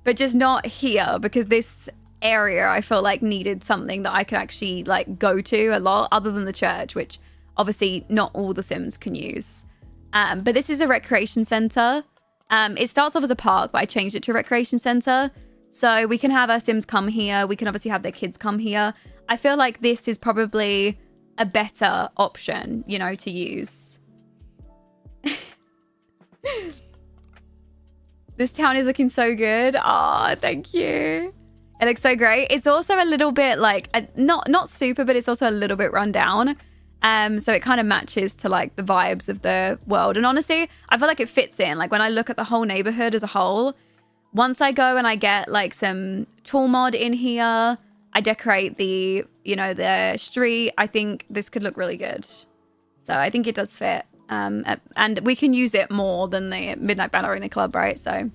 But just not here, because this area I felt like needed something that I could actually like go to a lot other than the church, which obviously not all the Sims can use. But this is a recreation center. It starts off as a park, but I changed it to a recreation center. So we can have our Sims come here. We can obviously have their kids come here. I feel like this is probably a better option, you know, to use. This town is looking so good. Ah, thank you. It looks so great. It's also a little bit like, not super, but it's also a little bit run down. So it kind of matches to like the vibes of the world. And honestly, I feel like it fits in. Like when I look at the whole neighborhood as a whole, once I go and I get like some tool mod in here, I decorate the, you know, the street, I think this could look really good. So I think it does fit. And we can use it more than the Midnight Ballerina Club, right? So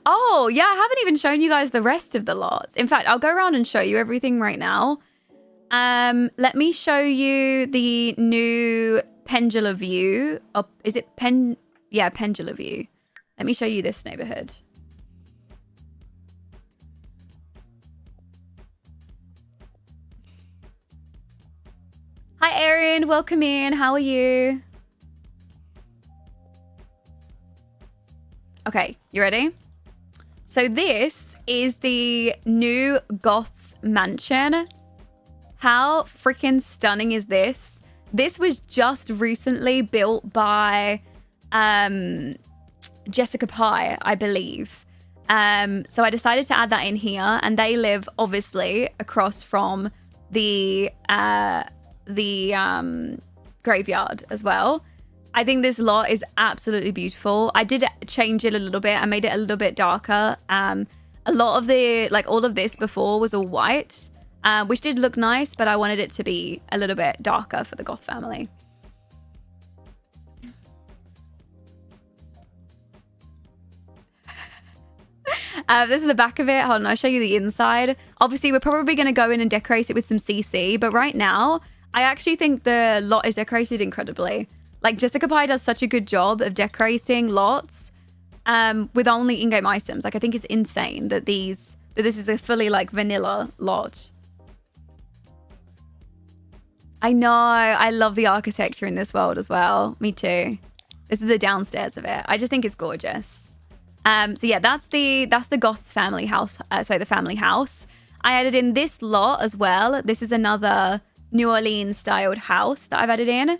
oh, yeah, I haven't even shown you guys the rest of the lots. In fact, I'll go around and show you everything right now. Let me show you the new Pendula View. Oh, is it Yeah, Pendula View. Let me show you this neighborhood. Hi, Erin. Welcome in. How are you? Okay, you ready? So this is the new Goth's mansion. How freaking stunning is this? This was just recently built by Jessica Pye, I believe. So I decided to add that in here, and they live obviously across from the graveyard as well. I think this lot is absolutely beautiful. I did change it a little bit. I made it a little bit darker. A lot of the, like all of this before was all white, which did look nice, but I wanted it to be a little bit darker for the Goth family. This is the back of it. Hold on, I'll show you the inside. Obviously, we're probably going to go in and decorate it with some CC, but right now, I actually think the lot is decorated incredibly. Like, Jessica Pye does such a good job of decorating lots with only in-game items. Like, I think it's insane that this is a fully, like, vanilla lot. I know. I love the architecture in this world as well. Me too. This is the downstairs of it. I just think it's gorgeous. So yeah, that's the Goth's family house. The family house. I added in this lot as well. This is another New Orleans styled house that I've added in.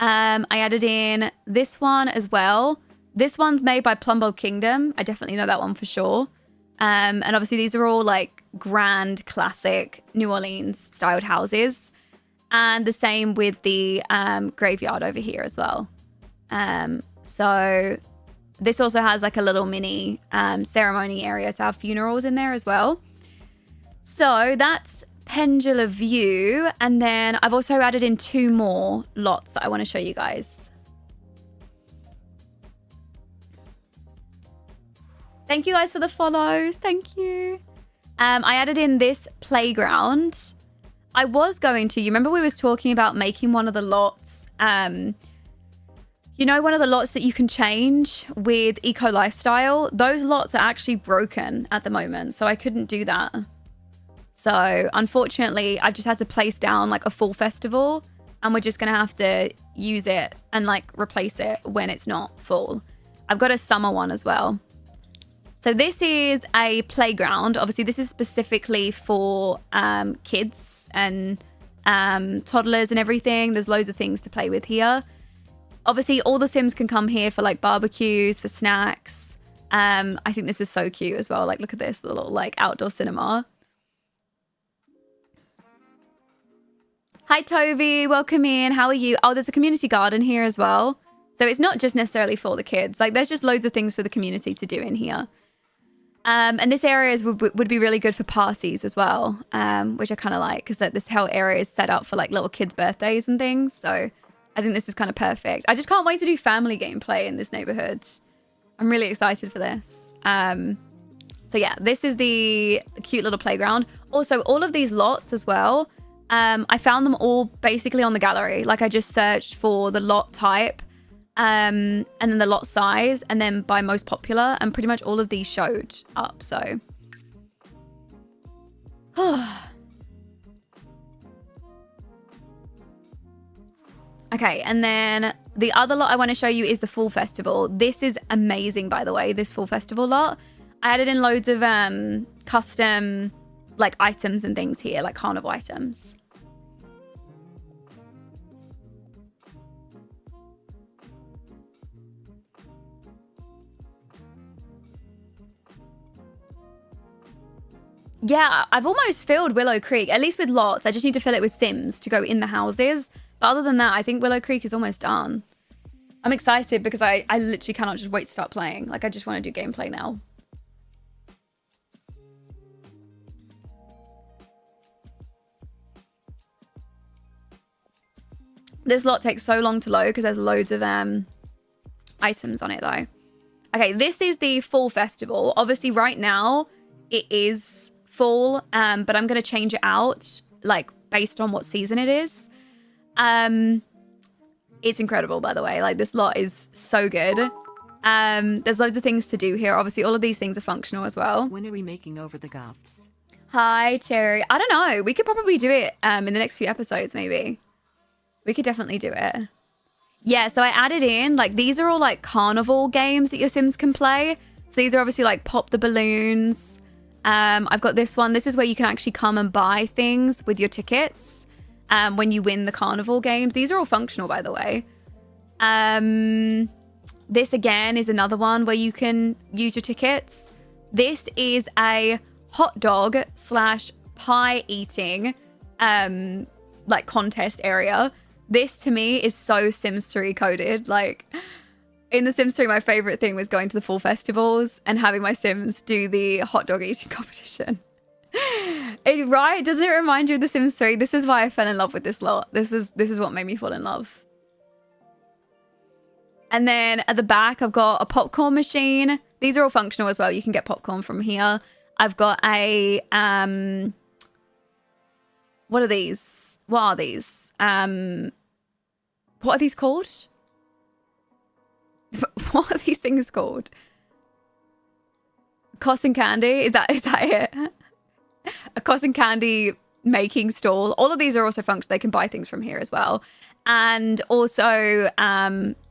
I added in this one as well. This one's made by Plumbold Kingdom. I definitely know that one for sure. And obviously these are all like grand classic New Orleans styled houses. And the same with the graveyard over here as well. So this also has like a little mini ceremony area to have funerals in there as well. So that's Pendula View. And then I've also added in 2 more lots that I want to show you guys. Thank you guys for the follows. Thank you. I added in this playground. I was going to, you remember we was talking about making one of the lots, you know, one of the lots that you can change with Eco Lifestyle. Those lots are actually broken at the moment, so I couldn't do that. So unfortunately, I just had to place down like a full festival, and we're just going to have to use it and like replace it when it's not full. I've got a summer one as well. So this is a playground. Obviously, this is specifically for kids and toddlers and everything. There's loads of things to play with here. Obviously, all the Sims can come here for like barbecues, for snacks. I think this is so cute as well. Like, look at this little like outdoor cinema. Hi, Toby. Welcome in. How are you? Oh, there's a community garden here as well. So it's not just necessarily for the kids. Like, there's just loads of things for the community to do in here. And this area would be really good for parties as well, which I kind of like because this whole area is set up for like little kids' birthdays and things. So I think this is kind of perfect. I just can't wait to do family gameplay in this neighborhood. I'm really excited for this. So yeah, this is the cute little playground. Also, all of these lots as well, I found them all basically on the gallery. Like I just searched for the lot type. And then the lot size, and then by most popular, and pretty much all of these showed up. So okay, and then the other lot I want to show you is the Fall Festival. This is amazing, by the way, this Fall Festival lot. I added in loads of custom like items and things here, like carnival items. Yeah, I've almost filled Willow Creek, at least with lots. I just need to fill it with Sims to go in the houses. But other than that, I think Willow Creek is almost done. I'm excited because I literally cannot just wait to start playing. Like, I just want to do gameplay now. This lot takes so long to load because there's loads of items on it, though. Okay, this is the Fall Festival. Obviously, right now, it is fall, but I'm going to change it out, like, based on what season it is. It's incredible, by the way. Like, this lot is so good. There's loads of things to do here. Obviously, all of these things are functional as well. When are we making over the goths? Hi, Cherry. I don't know. We could probably do it in the next few episodes, maybe. We could definitely do it. Yeah, so I added in, like, these are all, like, carnival games that your Sims can play. So these are obviously, like, pop the balloons. I've got this one. This is where you can actually come and buy things with your tickets when you win the carnival games. These are all functional, by the way. This, again, is another one where you can use your tickets. This is a hot dog / pie eating, like, contest area. This, to me, is so Sims 3 coded. Like, in The Sims 3, my favorite thing was going to the fall festivals and having my Sims do the hot dog eating competition. Right? Doesn't it remind you of The Sims 3? This is why I fell in love with this lot. This is what made me fall in love. And then at the back, I've got a popcorn machine. These are all functional as well. You can get popcorn from here. I've got a what are these? What are these? What are these called? What are these things called? Cotton candy? Is that it? A cotton candy making stall. All of these are also functional. They can buy things from here as well. And also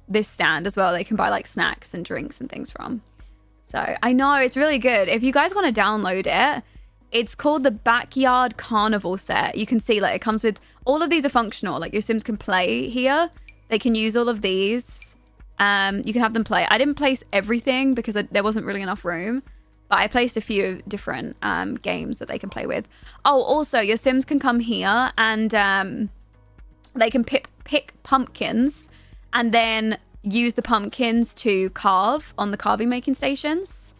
this stand as well. They can buy like snacks and drinks and things from. So I know it's really good. If you guys want to download it, It's called the Backyard Carnival set. You can see like it comes with all of these are functional. Like your Sims can play here. They can use all of these. You can have them play. I didn't place everything because there wasn't really enough room, but I placed a few different games that they can play with. Oh, also your Sims can come here and they can pick pumpkins and then use the pumpkins to carve on the carving making stations.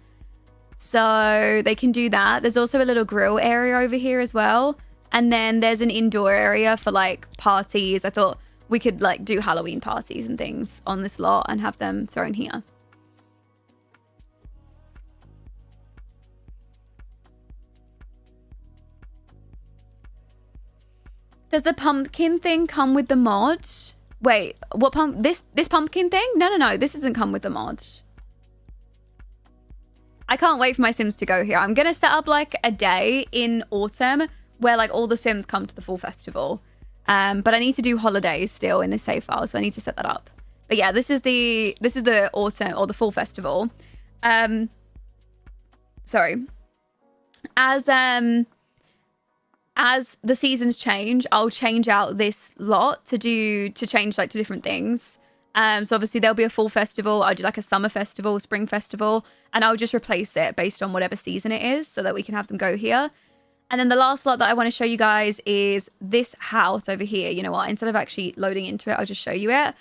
So they can do that. There's also a little grill area over here as well. And then there's an indoor area for like parties. I thought we could like do Halloween parties and things on this lot and have them thrown here. Does the pumpkin thing come with the mod? Wait, what this pumpkin thing? No. This doesn't come with the mod. I can't wait for my Sims to go here. I'm going to set up like a day in autumn where like all the Sims come to the fall festival. But I need to do holidays still in this save file, so I need to set that up. But yeah, this is the autumn or the fall festival. Sorry. As the seasons change, I'll change out this lot to change like to different things. So obviously there'll be a fall festival. I'll do like a summer festival, spring festival, and I'll just replace it based on whatever season it is so that we can have them go here. And then the last lot that I want to show you guys is this house over here. You know what? Instead of actually loading into it, I'll just show you it.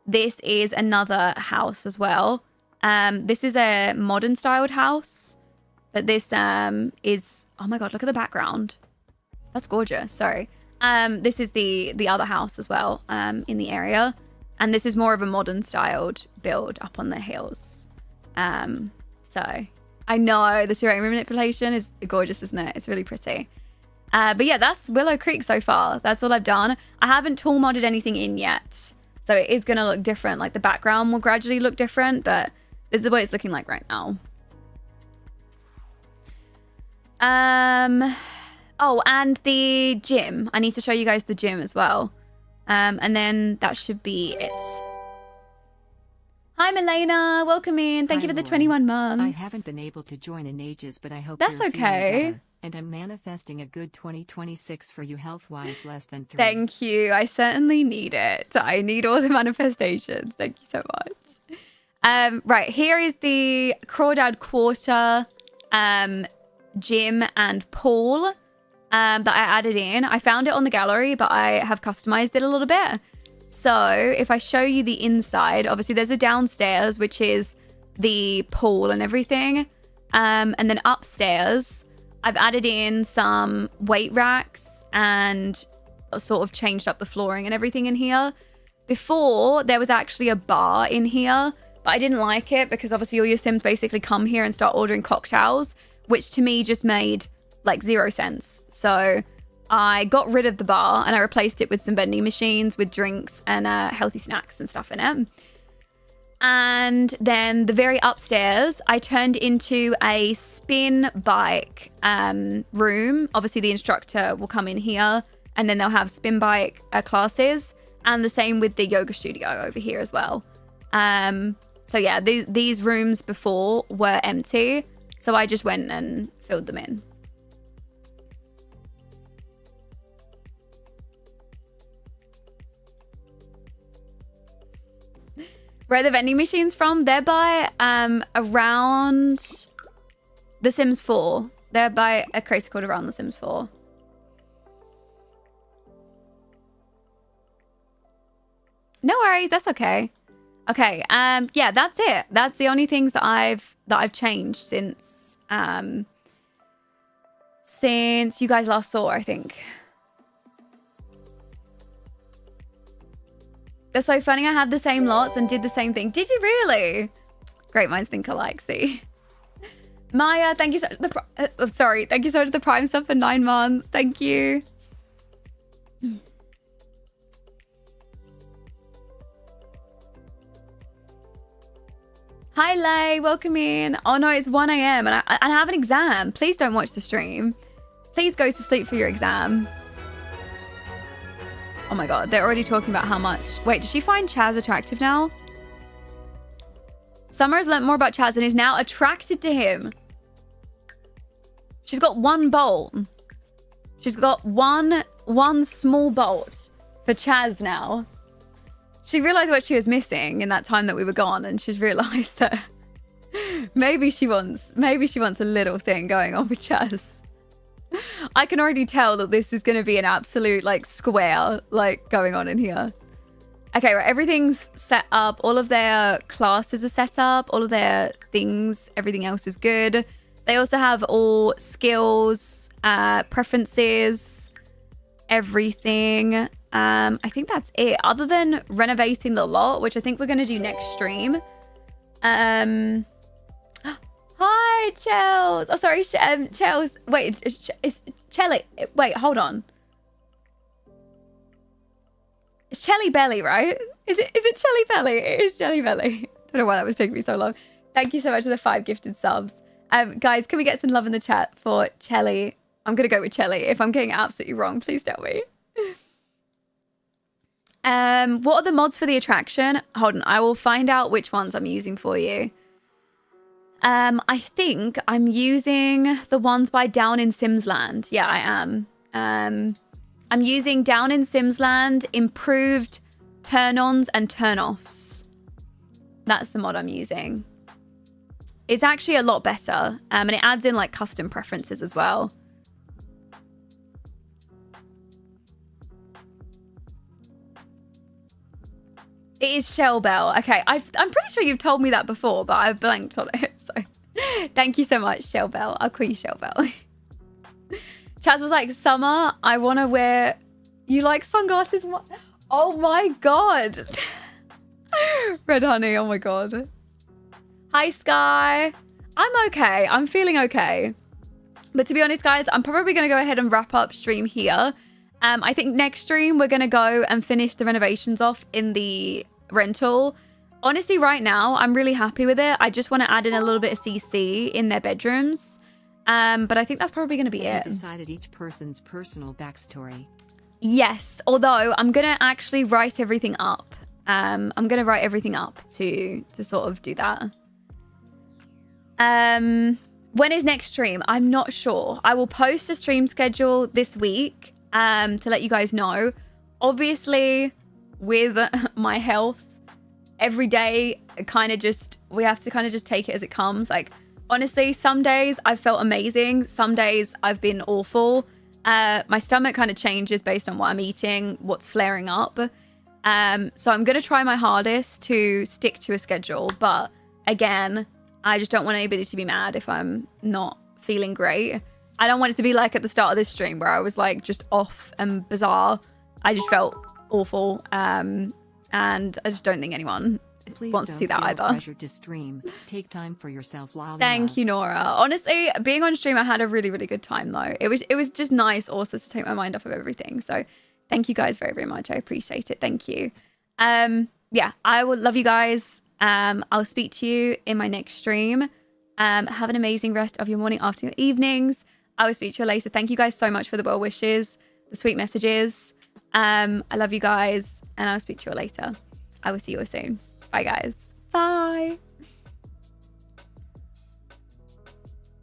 This is another house as well. This is a modern styled house, but this is, oh my God, look at the background. That's gorgeous. Sorry. This is the other house as well in the area. And this is more of a modern styled build up on the hills. So I know the terrain manipulation is gorgeous, isn't it? It's really pretty. But yeah, that's Willow Creek so far. That's all I've done. I haven't tool modded anything in yet. So it is going to look different. Like the background will gradually look different, but this is what it's looking like right now. Oh, and the gym. I need to show you guys the gym as well. And then that should be it. Hi, Milena. Welcome in. Thank you for the 21 months. I haven't been able to join in ages, but I hope that's you're okay. feeling better. And I'm manifesting a good 2026 for you health-wise, less than 3. Thank you. I certainly need it. I need all the manifestations. Thank you so much. Right, here is the Crawdad Quarter gym and pool that I added in. I found it on the gallery, but I have customized it a little bit. So if I show you the inside, obviously there's a downstairs, which is the pool and everything. And then upstairs, I've added in some weight racks and sort of changed up the flooring and everything in here. Before, there was actually a bar in here, but I didn't like it because obviously all your Sims basically come here and start ordering cocktails, which to me just made like 0 sense. So I got rid of the bar and I replaced it with some vending machines with drinks and healthy snacks and stuff in it. And then the very upstairs, I turned into a spin bike room. Obviously, the instructor will come in here and then they'll have spin bike classes. And the same with the yoga studio over here as well. So yeah, these rooms before were empty. So I just went and filled them in. Where are the vending machines from? They're by around The Sims 4. They're by a creator called Around The Sims 4. No worries, that's okay. Okay, yeah, that's it. That's the only things that I've changed since you guys last saw, I think. That's so funny. I had the same lots and did the same thing. Did you really? Great minds think alike. See, Maya, thank you so much. Sorry, thank you so much for the Prime sub for 9 months. Thank you. Hi, Lay. Welcome in. Oh no, it's 1 a.m. and I have an exam. Please don't watch the stream. Please go to sleep for your exam. Oh my God, they're already talking about how much. Wait, does she find Chaz attractive now? Summer has learnt more about Chaz and is now attracted to him. She's got one bolt. She's got one small bolt for Chaz now. She realized what she was missing in that time that we were gone, and she's realized that maybe she wants a little thing going on with Chaz. I can already tell that this is going to be an absolute like square like going on in here. Okay, right, everything's set up. All of their classes are set up. All of their things, everything else is good. They also have all skills, preferences, everything. I think that's it. Other than renovating the lot, which I think we're going to do next stream. Hi, Chels. Oh, sorry, Chels. Wait, it's Chelly. Wait, hold on. It's Chelly Belly, right? Is it Chelly Belly? It is Chelly Belly. Don't know why that was taking me so long. Thank you so much for the 5 gifted subs. Guys, can we get some love in the chat for Chelly? I'm going to go with Chelly. If I'm getting it absolutely wrong, please tell me. What are the mods for the attraction? Hold on, I will find out which ones I'm using for you. I think I'm using the ones by Down in Simsland. Yeah, I am. I'm using Down in Simsland, improved turn-ons and turn-offs. That's the mod I'm using. It's actually a lot better. And it adds in like custom preferences as well. It is Shell Bell. Okay, I'm pretty sure you've told me that before, but I've blanked on it. So thank you so much, Shell Bell. I'll call you Shell Bell. Chaz was like, Summer, I want to wear... You like sunglasses? What? Oh my God. Red Honey, oh my God. Hi, Sky. I'm okay. I'm feeling okay. But to be honest, guys, I'm probably going to go ahead and wrap up stream here. I think next stream, we're going to go and finish the renovations off in the rental. Honestly, right now, I'm really happy with it. I just want to add in a little bit of CC in their bedrooms. But I think that's probably going to be it. Decided each person's personal backstory. Yes, although I'm going to actually write everything up. I'm going to write everything up to sort of do that. When is next stream? I'm not sure. I will post a stream schedule this week to let you guys know. Obviously, with my health, every day we have to kind of just take it as it comes. Like, honestly, some days I've felt amazing. Some days I've been awful. My stomach kind of changes based on what I'm eating, what's flaring up. So I'm going to try my hardest to stick to a schedule. But again, I just don't want anybody to be mad if I'm not feeling great. I don't want it to be like at the start of this stream where I was like just off and bizarre. I just felt awful. And I just don't think anyone wants to see that either. Pressure to stream. Take time for yourself. Thank you, Nora. Honestly, being on stream, I had a really, really good time though. It was just nice also to take my mind off of everything. So thank you guys very, very much. I appreciate it. Thank you. Yeah, I will love you guys. I'll speak to you in my next stream. Have an amazing rest of your morning, afternoon, evenings. I will speak to you later. Thank you guys so much for the well wishes, the sweet messages. I love you guys, and I'll speak to you later. I will see you all soon. Bye, guys. Bye.